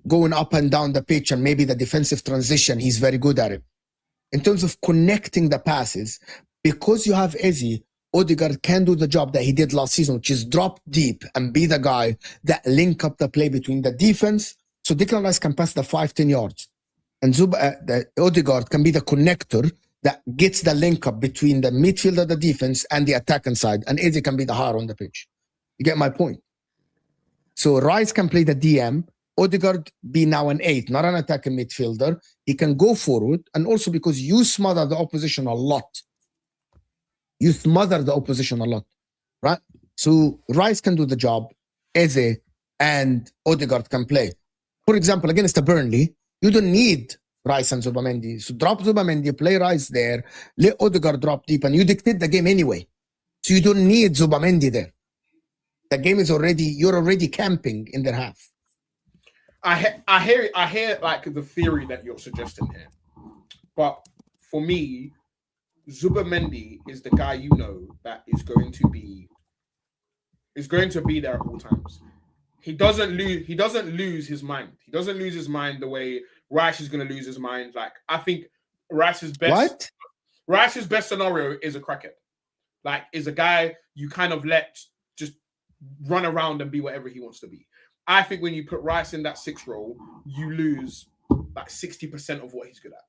going up and down the pitch and maybe the defensive transition. He's very good at it. In terms of connecting the passes, because you have Eze, Odegaard can do the job that he did last season, which is drop deep and be the guy that link up the play between the defense. So Declan Rice can pass the 5-10 yards. And the Odegaard can be the connector that gets the link up between the midfielder, the defense, and the attacking side. And Eze can be the heart on the pitch. You get my point? So Rice can play the DM. Odegaard be now an 8, not an attacking midfielder. He can go forward. And also because you smother the opposition a lot. You smother the opposition a lot, right? So Rice can do the job. Eze and Odegaard can play. For example, against the Burnley, you don't need Rice and Zubamendi. So drop Zubamendi, play Rice there, let Odegaard drop deep, and you dictate the game anyway. So you don't need Zubamendi there. The game is already, you're already camping in their half. I hear like the theory that you're suggesting here. But for me, Zubamendi is the guy that is going to be there at all times. He doesn't lose his mind. He doesn't lose his mind the way Rice is going to lose his mind. Like, I think Rice's best scenario is a crackhead. Like, is a guy you kind of let just run around and be whatever he wants to be. I think when you put Rice in that 6 role, you lose like 60% of what he's good at.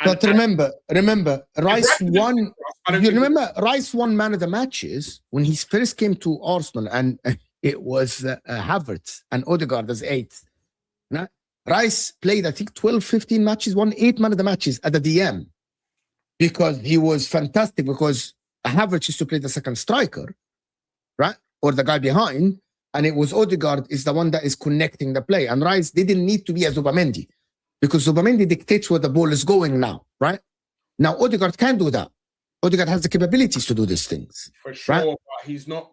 But remember, Rice won. You remember Rice won man of the matches when he first came to Arsenal, and it was Havertz and Odegaard as 8th. Right? Rice played, I think, 12, 15 matches, won 8 man of the matches at the DM because he was fantastic. Because Havertz used to play the second striker, right, or the guy behind, and it was Odegaard is the one that is connecting the play, and Rice didn't need to be a Zubamendi. Because Zubamendi dictates where the ball is going now, right? Now, Odegaard can do that. Odegaard has the capabilities to do these things. For sure, right? But he's not...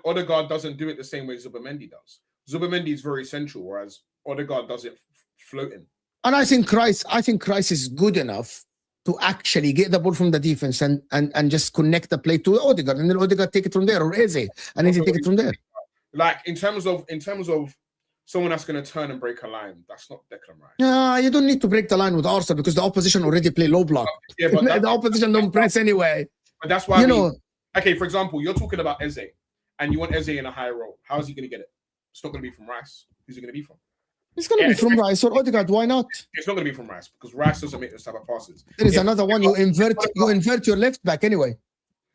Odegaard doesn't do it the same way Zubamendi does. Zubamendi is very central, whereas Odegaard does it floating. And I think Rice is good enough to actually get the ball from the defense and just connect the play to Odegaard. And then Odegaard take it from there, or Eze, and Eze take it from there. Like, in terms of someone that's going to turn and break a line, that's not Declan Rice. No, you don't need to break the line with Arsenal because the opposition already play low block. Yeah, but the opposition don't press anyway. But that's why okay, for example, you're talking about Eze, and you want Eze in a high role. How is he going to get it? It's not going to be from Rice. Who's it going to be from? It's going to be from Rice or Odegaard. Why not? It's not going to be from Rice because Rice doesn't make those type of passes. There is another one. You invert your left back anyway.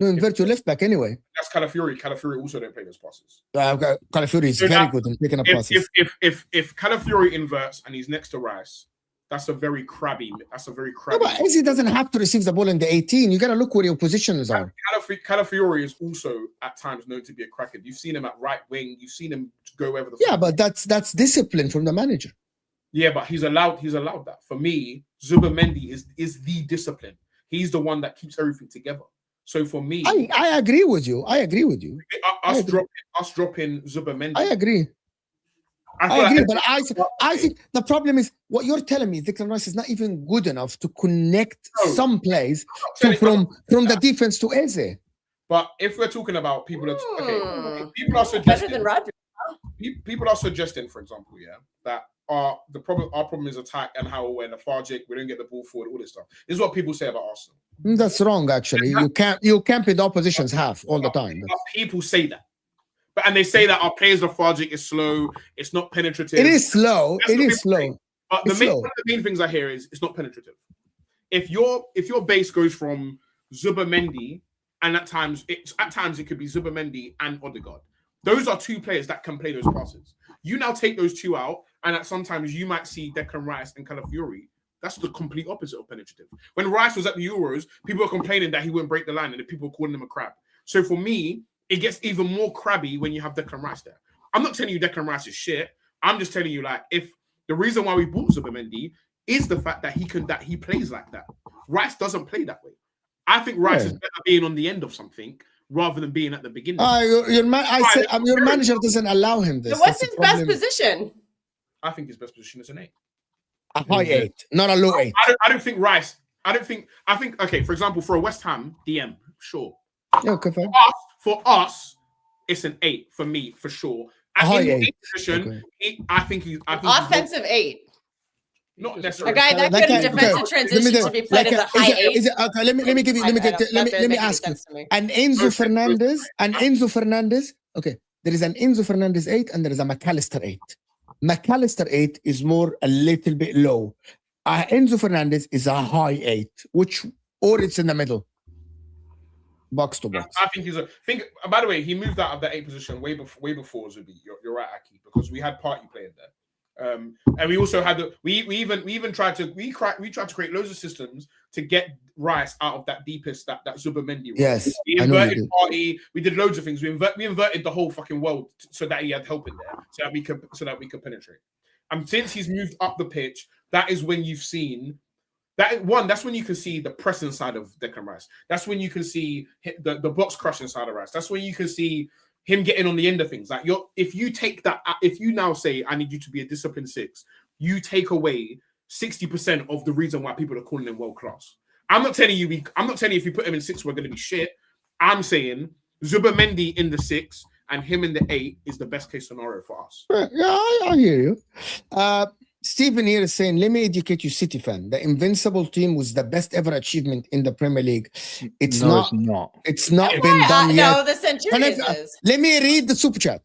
Your left back anyway. That's Calafiori. Calafiori also don't play those passes. Calafiori is very good in picking up passes. If Calafiori inverts and he's next to Rice, that's a very crabby. No, but Eze doesn't have to receive the ball in the 18. You got to look where your positions are. Calafiori is also at times known to be a cracker. You've seen him at right wing. You've seen him go wherever the. Yeah, but that's discipline from the manager. Yeah, but he's allowed that. For me, Zubamendi is the discipline. He's the one that keeps everything together. So for me, I agree with you. Us dropping Zubamendi. I agree. But I think the problem is what you're telling me. Declan Rice is not even good enough to connect some plays from the defense to Eze. But if we're talking about people are suggesting better than Roger. People are suggesting, for example, that our problem is attack and how we're lethargic, we don't get the ball forward, all this stuff. This is what people say about Arsenal. That's wrong, actually. You camp in the opposition's half all the time. People say that. And they say that our players lethargic, is slow, it's not penetrative. It is slow. But one of the main things I hear is it's not penetrative. If your base goes from Zubamendi, and at times it could be Zubamendi and Odegaard. Those are 2 players that can play those passes. You now take those 2 out, and sometimes you might see Declan Rice and Calafiori. That's the complete opposite of penetrative. When Rice was at the Euros, people were complaining that he wouldn't break the line, and the people were calling him a crab. So for me, it gets even more crabby when you have Declan Rice there. I'm not telling you Declan Rice is shit. I'm just telling you, like, if the reason why we bought Zubimendi is the fact that he plays like that. Rice doesn't play that way. I think Rice is better being on the end of something rather than being at the beginning. Your manager doesn't allow him this. So what's his best position? I think his best position is an 8. A high 8, not a low 8. I don't think Rice. I think okay. For example, for a West Ham DM, sure. Okay, fine. For us, it's an 8 for me for sure. A high 8 position, I think Offensive 8. Not necessarily. A guy that good in defensive transition to be played as a high 8. Okay, let me ask you. And Enzo Fernandez. Okay, there is an Enzo Fernandez 8 and there is a McAllister 8. McAllister 8 is a little bit low. Enzo Fernandez is a high 8, or it's in the middle. Box to box. I think by the way, he moved out of that 8 position way before Zubi. You're right, Aki, because we had Party playing there. And we also had we even tried to create loads of systems to get Rice out of that deepest that Zubimendi. Yes, we inverted Party. We did loads of things. We inverted the whole fucking world so that he had help in there, so that we could penetrate. And since he's moved up the pitch, that is when you've seen that one. That's when you can see the pressing side of Declan Rice. That's when you can see the box crushing side of Rice. That's when you can see him getting on the end of things. Like if you now say, I need you to be a disciplined 6, you take away 60% of the reason why people are calling him world class. I'm not telling you if you put him in 6, we're going to be shit. I'm saying Zubimendi in the 6 and him in the 8 is the best case scenario for us. Yeah, I hear you. Stephen here is saying, let me educate you, City fan. The Invincible team was the best ever achievement in the Premier League. It's not been done yet. No, the Centurions is. Let me read the super chat.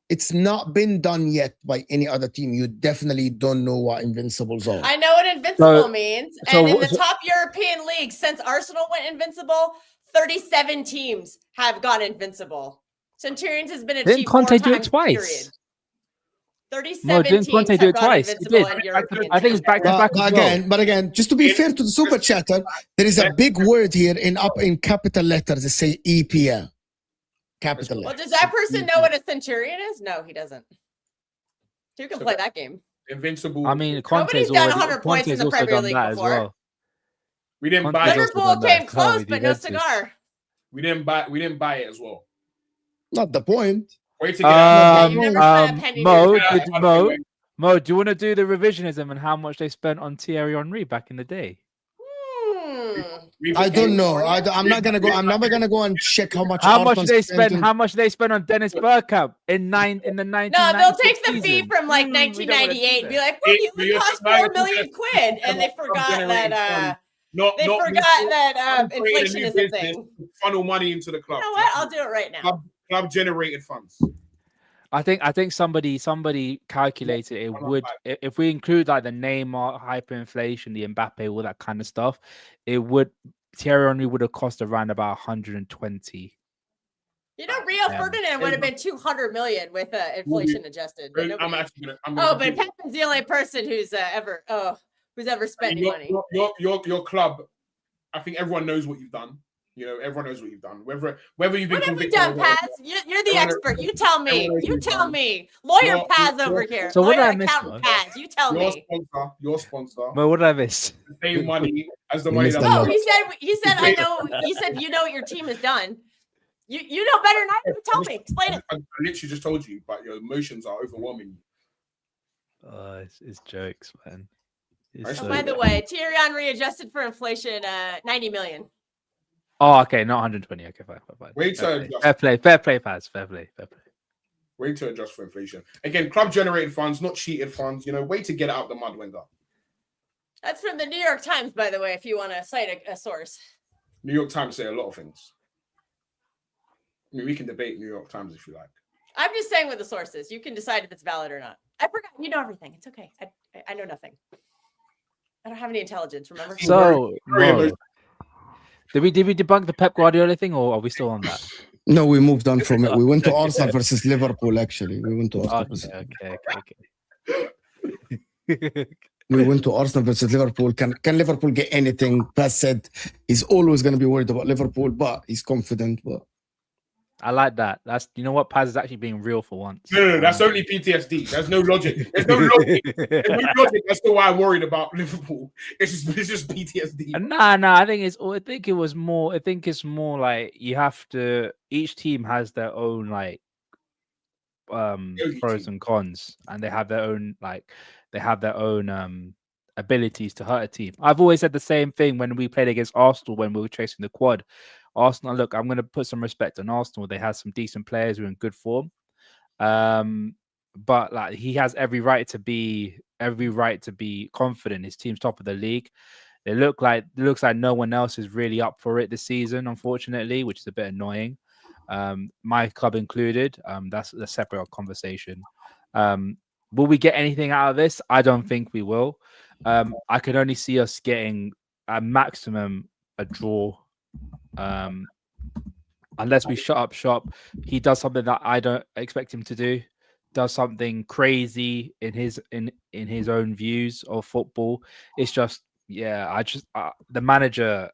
It's not been done yet by any other team. You definitely don't know what Invincibles are. I know what Invincible means. And in the top European leagues, since Arsenal went Invincible, 37 teams have gone Invincible. Centurions has been achieved 4 times. Didn't Conte do it twice? Period. 37 teams Conte do it twice? I think it's back to back. But again, just to be fair to the super chatter, there is a big word here in capital letters that say EPL. Capital letters. Well, does that person know what a Centurion is? No, he doesn't. You can play that game. Invincible. I mean, nobody's done 100 points in the Premier League before. Well. We didn't buy it. Liverpool came close, but no cigar. We didn't buy it as well. Not the point. Wait to get Mo, do you want to do the revisionism and how much they spent on Thierry Henry back in the day? I don't know. I'm not gonna go. I'm never gonna go and check how much. How much they spend on Dennis Bergkamp in the 1990s? No, they'll take the fee from like 1998 and be like, "Well, you cost $4 million," and they forgot that. Inflation is a thing. Funnel money into the club. You know what? I'll do it right now. Club generated funds. I think somebody calculated it would, if we include like the Neymar, hyperinflation, the Mbappe, all that kind of stuff, Thierry Henry would have cost around about 120. You know, Rio Ferdinand would have been 200 million with inflation adjusted. But but Pep is the only person who's ever spent any money. Your club, I think everyone knows what you've done. You know, everyone knows what you've done. Whether you've been what have we done, Paz? You're the expert. You tell me. You tell me. Lawyer Paz over here. So what did I miss? Paz, you tell me. Your sponsor. Well, what did I miss? The same money as the money that. No, he said I know. He said you know what your team has done. You know better than I do. Tell me. Explain it. I literally just told you, but your emotions are overwhelming you. It's jokes, man. By the way, Thierry Henry adjusted for inflation, 90 million. Oh, okay, not 120. Okay, fine. Wait to adjust. Fair play, Paz. Fair play. Wait to adjust for inflation. Again, club generated funds, not cheated funds. You know, way to get it out the mud, Wenger. That's from the New York Times, by the way, if you want to cite a source. New York Times say a lot of things. I mean, we can debate New York Times if you like. I'm just saying what the source is. You can decide if it's valid or not. I forgot. You know everything. It's okay. I know nothing. I don't have any intelligence, remember? So, did we debunk the Pep Guardiola thing, or are we still on that? No, we moved on from it. We went to Arsenal versus Liverpool, actually. We went to Arsenal. Okay. We went to Arsenal versus Liverpool. Can Liverpool get anything? Paz said he's always going to be worried about Liverpool, but he's confident. But I like that. That's you know what, Paz is actually being real for once. No, that's only PTSD. There's no logic. There's no logic. There's no logic. That's still why I'm worried about Liverpool. It's just PTSD. Nah. I think it's more like you have to. Each team has their own like pros and cons, and they have their own abilities to hurt a team. I've always said the same thing when we played against Arsenal when we were chasing the quad. Arsenal, look, I'm going to put some respect on Arsenal. They have some decent players who are in good form, but like he has every right to be confident. His team's top of the league. It looks like no one else is really up for it this season, unfortunately, which is a bit annoying. My club included. That's a separate conversation. Will we get anything out of this? I don't think we will. I could only see us getting a maximum a draw. Unless we shut up shop. He does something that I don't expect him to do. Does something crazy in his own views of football. It's just the manager.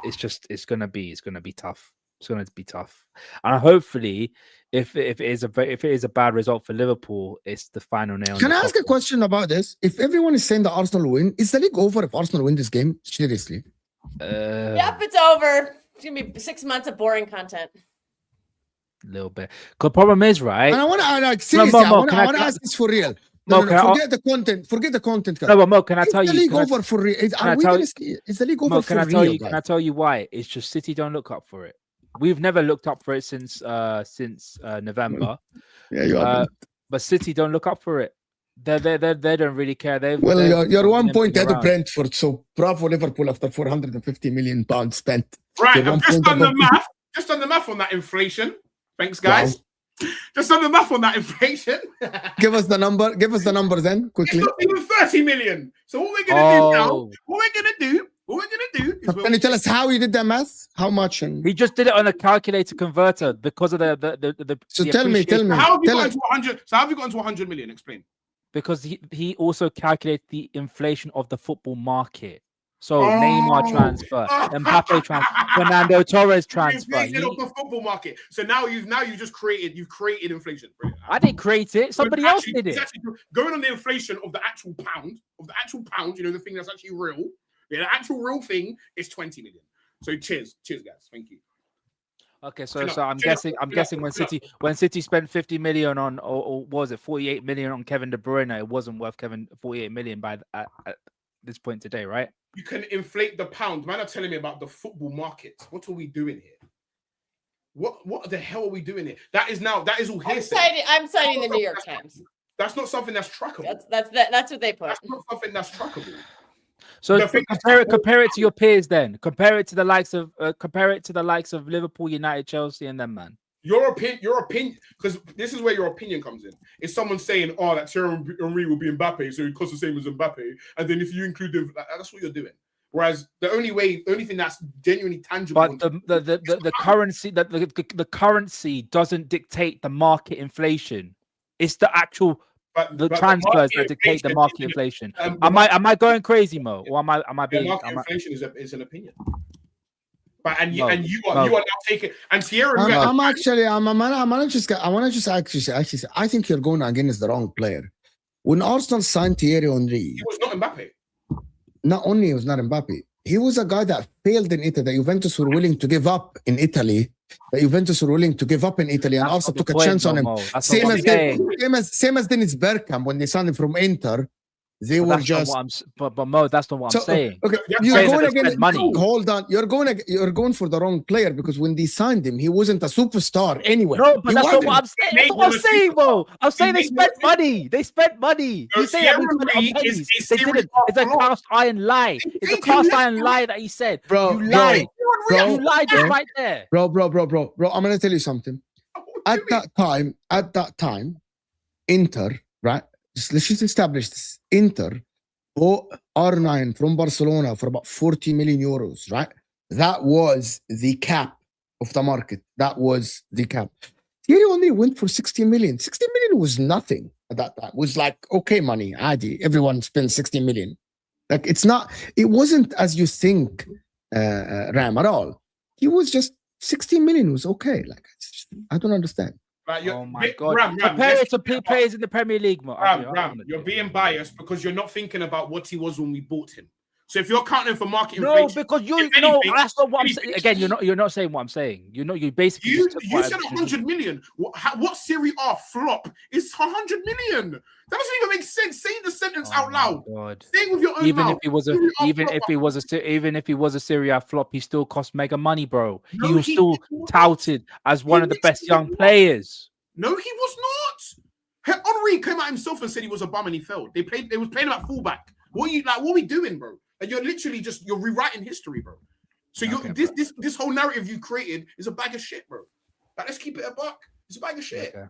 It's gonna be tough. It's going to be tough, and hopefully, if it is a bad result for Liverpool, it's the final nail. Can I ask a question about this? If everyone is saying that Arsenal will win, is the league over if Arsenal win this game? Seriously? Yep, it's over. It's gonna be 6 months of boring content. A little bit. The problem is, right? And I want to seriously. I want to ask this for real. Forget the content. Forget the content. No, but Mo, can I tell you? Is the league over for real? Is the league over for real? Can I tell you why? It's just City don't look up for it. We've never looked up for it since November. Yeah, you are. But City don't look up for it. They don't really care. You're 1 point ahead of Brentford, so bravo Liverpool after £450 million spent. Right, I've just done the math. Just done the math on that inflation. Thanks, guys. Wow. Just done the math on that inflation. Give us the number. Give us the number then, quickly. It's not even 30 million. So what we're gonna do now? What we're gonna do is can you tell us how you did that math? How much? He just did it on a calculator converter because of the. So tell me. How have you got into 100? So how have you got into 100 million? Explain. Because he also calculated the inflation of the football market. So Neymar transfer, Mbappe transfer, Fernando Torres transfer. Inflation of the football market. So now you've just created inflation. Brilliant. I didn't create it. Somebody else did it. Going on the inflation of the actual pound, you know, the thing that's actually real. Yeah, the actual real thing is 20 million. So cheers, guys. Thank you. Okay, so I'm guessing when City spent 50 million on, or was it 48 million on Kevin De Bruyne, it wasn't worth 48 million at this point today, right? You can inflate the pound. Man are telling me about the football market. What are we doing here? What the hell are we doing here? That is all hearsay. I'm citing the New York Times. That's not something that's trackable. That's what they put. That's not something that's trackable. So compare it to your peers then. Compare it to the likes of Liverpool, United, Chelsea, and them, man. Your opinion, because this is where your opinion comes in. Is someone saying, "Oh, that Thierry Henry will be Mbappe, so he costs the same as Mbappe," and then if you include them, that's what you're doing. Whereas the only thing that's genuinely tangible, but the currency doesn't dictate the market inflation. It's the actual transfers that dictate the market inflation. Am I going crazy, Mo, or am I being? Market inflation is an opinion. But you are now taking and Sierra. I want to just actually say, I think you're going against the wrong player. When Arsenal signed Thierry Henry, he was not Mbappe. Not only he was not Mbappe, he was a guy that failed in Italy. The Juventus were willing to give up in Italy. And also took a chance on him. Same as Dennis Bergkamp when they signed him from Inter. They were just. But Mo, that's not what I'm saying. Okay, you're going against money. Hold on, you're going for the wrong player because when they signed him, he wasn't a superstar anyway. No, but that's not what I'm saying. That's what I'm saying, Mo. I'm saying they spent money. They spent money. You say it's a cast iron lie. It's a cast iron lie that he said. Bro, you lied. You lied just right there. Bro. I'm gonna tell you something. At that time, Inter, right? Let's just establish this. Inter bought R9 from Barcelona for about 40 million euros, right? That was the cap of the market. That was the cap. Thierry only went for 60 million. 60 million was nothing at that time. It was like, okay, money, adi. Everyone spends 60 million. Like, it wasn't as you think, Ram, at all. He was just 16 million was okay. Like, I don't understand. Like, Oh my God. Ram, Compare it to players in the Premier League, man. Ram, you're being biased because you're not thinking about what he was when we bought him. So if you're counting for market inflation, because that's not what I'm saying. Again, you're not saying what I'm saying. You basically you just said 100 million. What Serie A flop is 100 million? That doesn't even make sense. Say the sentence out loud. God. Say it with your own Even mouth. if he was a Serie A flop, he still cost mega money, bro. No, he was still not. touted as one of the best young players. No, he was not. Henry came out himself and said he was a bum and he failed. They was playing him at fullback. What are we doing, bro? And you're literally you're rewriting history, bro. So this whole narrative you created is a bag of shit, bro. Like, let's keep it a buck. It's a bag of shit. Okay.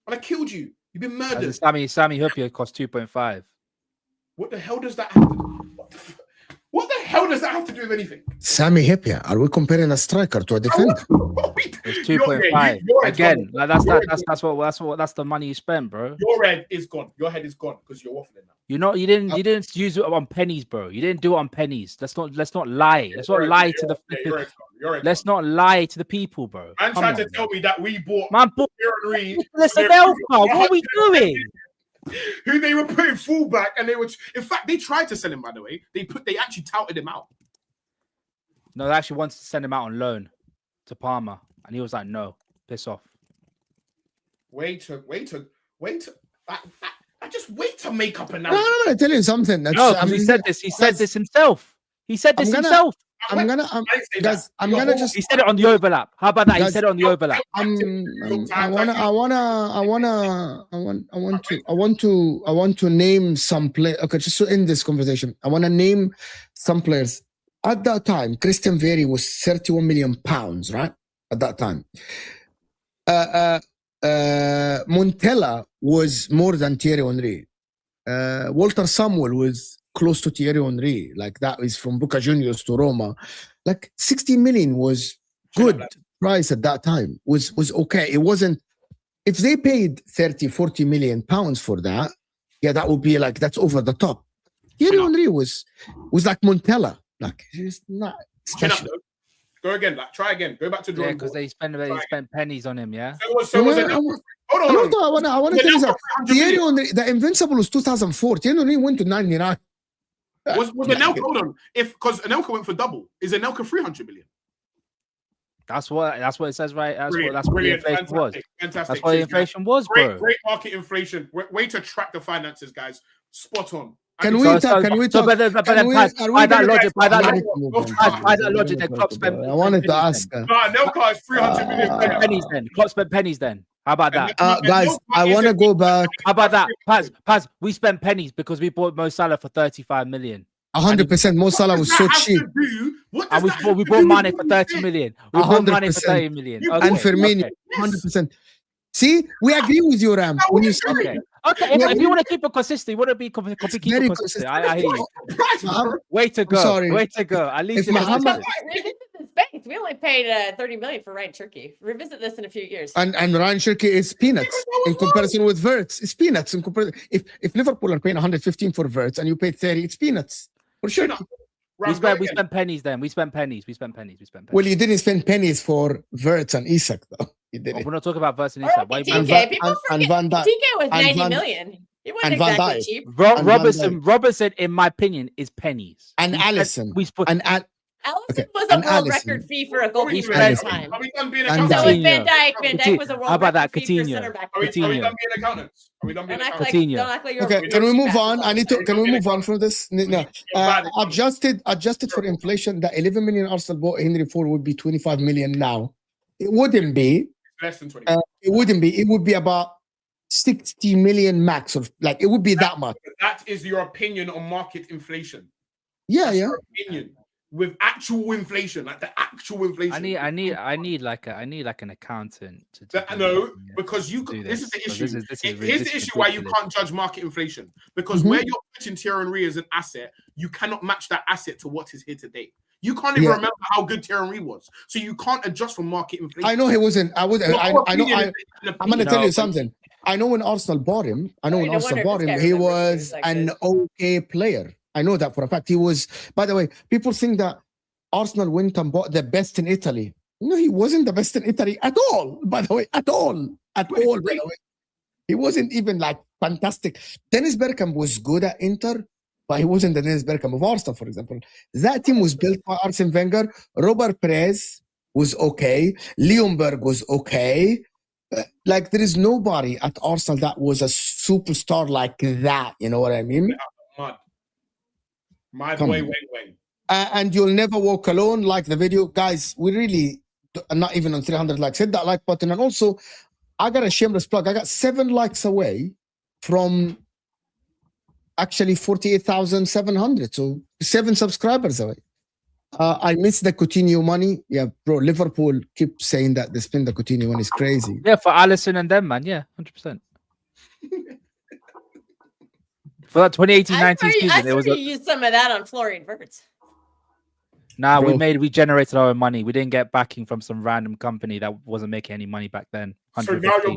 And I killed you. You've been murdered. Sammy Hupia cost 2.5. What the hell does that have to do? What the hell does that have to do with anything? Sami Hupia, are we comparing a striker to a defender? It's 2.5. Again, like that's the money you spend, bro. Your head is gone. Your head is gone because you're waffling now. You didn't use it on pennies, bro. You didn't do it on pennies. Let's not lie. Let's not lie to the let's not lie to the people, bro. Man tried to tell me that we bought Listen, what are we doing? Who they were putting fullback, and in fact they tried to sell him, by the way. They actually touted him out. No, they actually wanted to send him out on loan to Parma, and he was like, no, piss off. Wait to make up a No, I tell you something. He said this himself. He said this himself. I'm gonna just. He said it on the overlap. How about that? He said it on the overlap. I want to name some players. Okay, just to end this conversation, I want to name some players. At that time, Christian Vieri was 31 million pounds, right? At that time, Montella was more than Thierry Henry. Walter Samuel was close to Thierry Henry. Like, that is from Boca Juniors to Roma. Like, 16 million was good price at that time. Was okay. It wasn't. If they paid 30, 40 million pounds for that, yeah, that would be like, that's over the top. Thierry Henry was like Montella. Like, he's not special. Go again. Like, try again. Go back to drawing board. Because they spent pennies on him. Yeah. So was it? Hold on. I want to tell you something. Thierry Henry, the Invincible was 2004. Thierry Henry went to 99. Was Anelka? Hold on. Because Anelka went for double. Is Anelka 300 million? That's what it says, right? That's what the inflation was. Fantastic. That's what the inflation was, bro. Great market inflation. Way to track the finances, guys. Spot on. Can we talk? By that logic, then Klopp spent. I wanted to ask. Anelka is 300 million. Pennies then. Klopp spent pennies then. How about that? Guys, I want to go back. How about that? Paz, we spent pennies because we bought Mo Salah for 35 million. 100%. Mo Salah was so cheap. And we bought Mane for 30 million. We bought Mane for 30 million. Okay, and Firmino, 100%. See, we agree with you, Ram. When you say okay, if you want to keep it consistent, you want to be completely consistent. I hear you. Way to go. Sorry. Way to go. At least Revisit this base. We only paid 30 million for Ryan Cherky. Revisit this in a few years. And Ryan Cherky is peanuts in comparison with Wirtz. It's peanuts in comparison. If Liverpool are paying 115 for Wirtz and you paid 30, it's peanuts for sure. We spent pennies then. We spent pennies. Well, you didn't spend pennies for Wirtz and Isak, though. You didn't. We're not talking about Wirtz and Isak. TK was 90 million. It wasn't exactly cheap. Robertson, in my opinion, is pennies. And Allison. Allison was a world record fee for a goalkeeper at the time. Are we done being So accountants? with Van Dijk was a world How about that? record fee for center back. Are we done being accountants? Coutinho. Okay, can we move on? Can we move on from this? No. Adjusted for inflation, the 11 million Arsenal bought Henry for would be 25 million now. It wouldn't be. Less than 20. It wouldn't be. It would be about 60 million max, or like it would be that much. That is your opinion on market inflation. Yeah. Your opinion. With actual inflation, like the actual inflation. I need like an accountant to because you do this is the issue. Here's the issue why you can't judge market inflation, because where you're putting Thierry Henry as an asset, you cannot match that asset to what is here today. You can't even remember how good Thierry Henry was, so you can't adjust for market inflation. I know he wasn't. I'm gonna tell you something. I know when Arsenal bought him. He was an okay player. I know that for a fact. He was, by the way, people think that Arsenal went and bought the best in Italy No, he wasn't the best in Italy at all. By the way, at all. By the way, he wasn't even like fantastic. Dennis Bergkamp was good at Inter, but he wasn't the Dennis Bergkamp of Arsenal, for example. That team was built by Arsene Wenger. Robert Perez was okay. Leonberg was okay. Like, there is nobody at Arsenal that was a superstar like that. You know what I mean? My way. And you'll never walk alone. Like the video, guys. We really are not even on 300 likes. Hit that like button. And also, I got a shameless plug. I got 7 likes away from actually 48,700. So 7 subscribers away. I missed the Coutinho money. Yeah, bro. Liverpool keep saying that they spend the Coutinho money is crazy. Yeah, for Alisson and them, man. Yeah, 100%. For that 2018-19 season, it was. You used some of that on Florian Wirtz. Nah, we generated our own money. We didn't get backing from some random company that wasn't making any money back then. 150.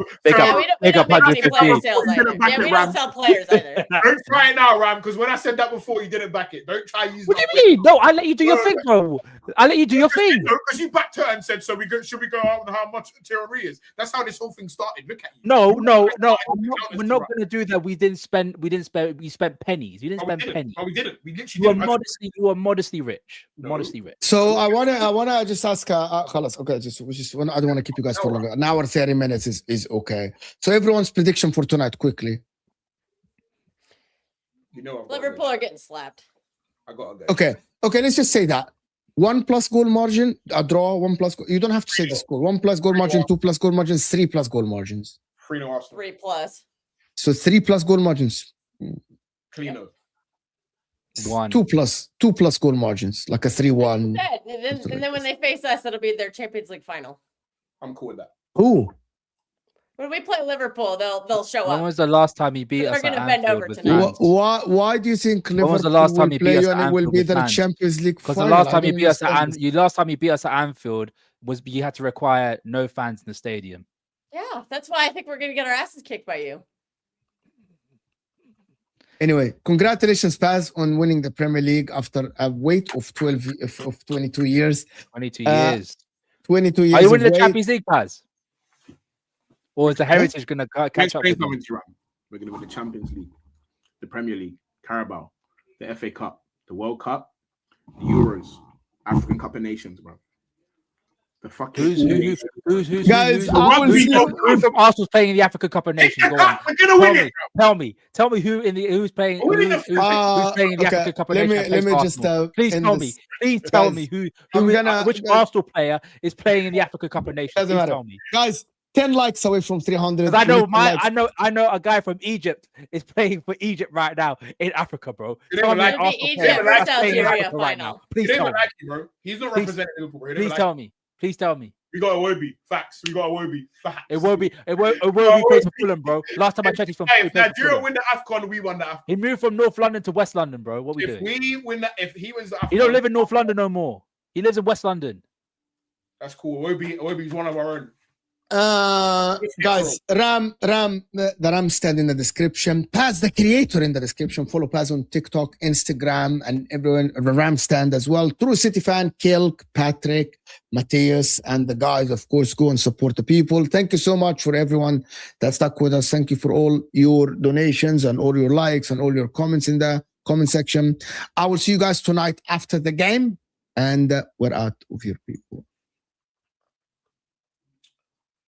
We don't make any player sales either. Yeah, we don't sell players either. Don't try it now, Ram, because when I said that before, you didn't back it. Don't try use. What do you mean? No, I let you do your thing, bro. I let you do your thing. Because you backed her and said, "So should we go out with how much Thierry is?" That's how this whole thing started. Look at you. No. We're not going to do that. We spent pennies. We didn't spend pennies. No, we didn't. We literally you were modestly rich. No. Modestly rich. So I wanna just ask. Okay, just I don't want to keep you guys for longer. An hour 30 minutes is okay. So everyone's prediction for tonight, quickly. Liverpool are getting slapped. I got to go. Okay. Let's just say that 1+ goal margin, a draw. 1+ goal. You don't have to say the score. 1+ goal margin, 2+ goal margins, 3+ goal margins. 3+. So 3+ goal margins. Clean up. 2+ goal margins, like a 3-1. And then when they face us, it'll be their Champions League final. I'm cool with that. Ooh. When we play Liverpool, they'll show up. When was the last time he beat us? They're going to bend over tonight. Why do you think Liverpool was the last time he beat us and it will be the Champions League final? Because the last time he beat us at Anfield was you had to require no fans in the stadium. Yeah, that's why I think we're going to get our asses kicked by you. Anyway, congratulations, Pazz, on winning the Premier League after a wait of 22 years. 22 years. 22 years. Are you winning the Champions League, Pazz? Or is the Heritage going to catch up with you? We're going to win the Champions League, the Premier League, Carabao, the FA Cup, the World Cup, the Euros, African Cup of Nations, bro. The fucking who's guys? Who from Arsenal's playing in the African Cup of Nations? Go on. We're gonna win it. Tell me who's playing. Who's playing in the African Cup of Nations? Let me just please tell me. Please tell me which Arsenal player is playing in the African Cup of Nations. Doesn't matter. Tell me, guys. 10 likes away from 300. I know a guy from Egypt is playing for Egypt right now in Africa, bro. Egypt versus Algeria final. Please tell me. Bro. He's not representing Liverpool, bro. Please tell me. Please tell me. We got Iwobi. Facts. We got Iwobi. Facts. It plays for Fulham, bro. Last time I checked, he's from. Hey, if Nigeria win the AFCON, we won the AFCON. He moved from North London to West London, bro. What we doing? If he wins the AFCON, he don't live in North London no more. He lives in West London. That's cool. Iwobi's one of our own. Guys, the Ram stand in the description. Pazz the creator in the description. Follow Pazz on TikTok, Instagram, and everyone. The Ram stand as well. True City fan, Kilk, Patrick, Matthias, and the guys. Of course, go and support the people. Thank you so much for everyone that stuck with us. Thank you for all your donations and all your likes and all your comments in the comment section. I will see you guys tonight after the game, and we're out of your people.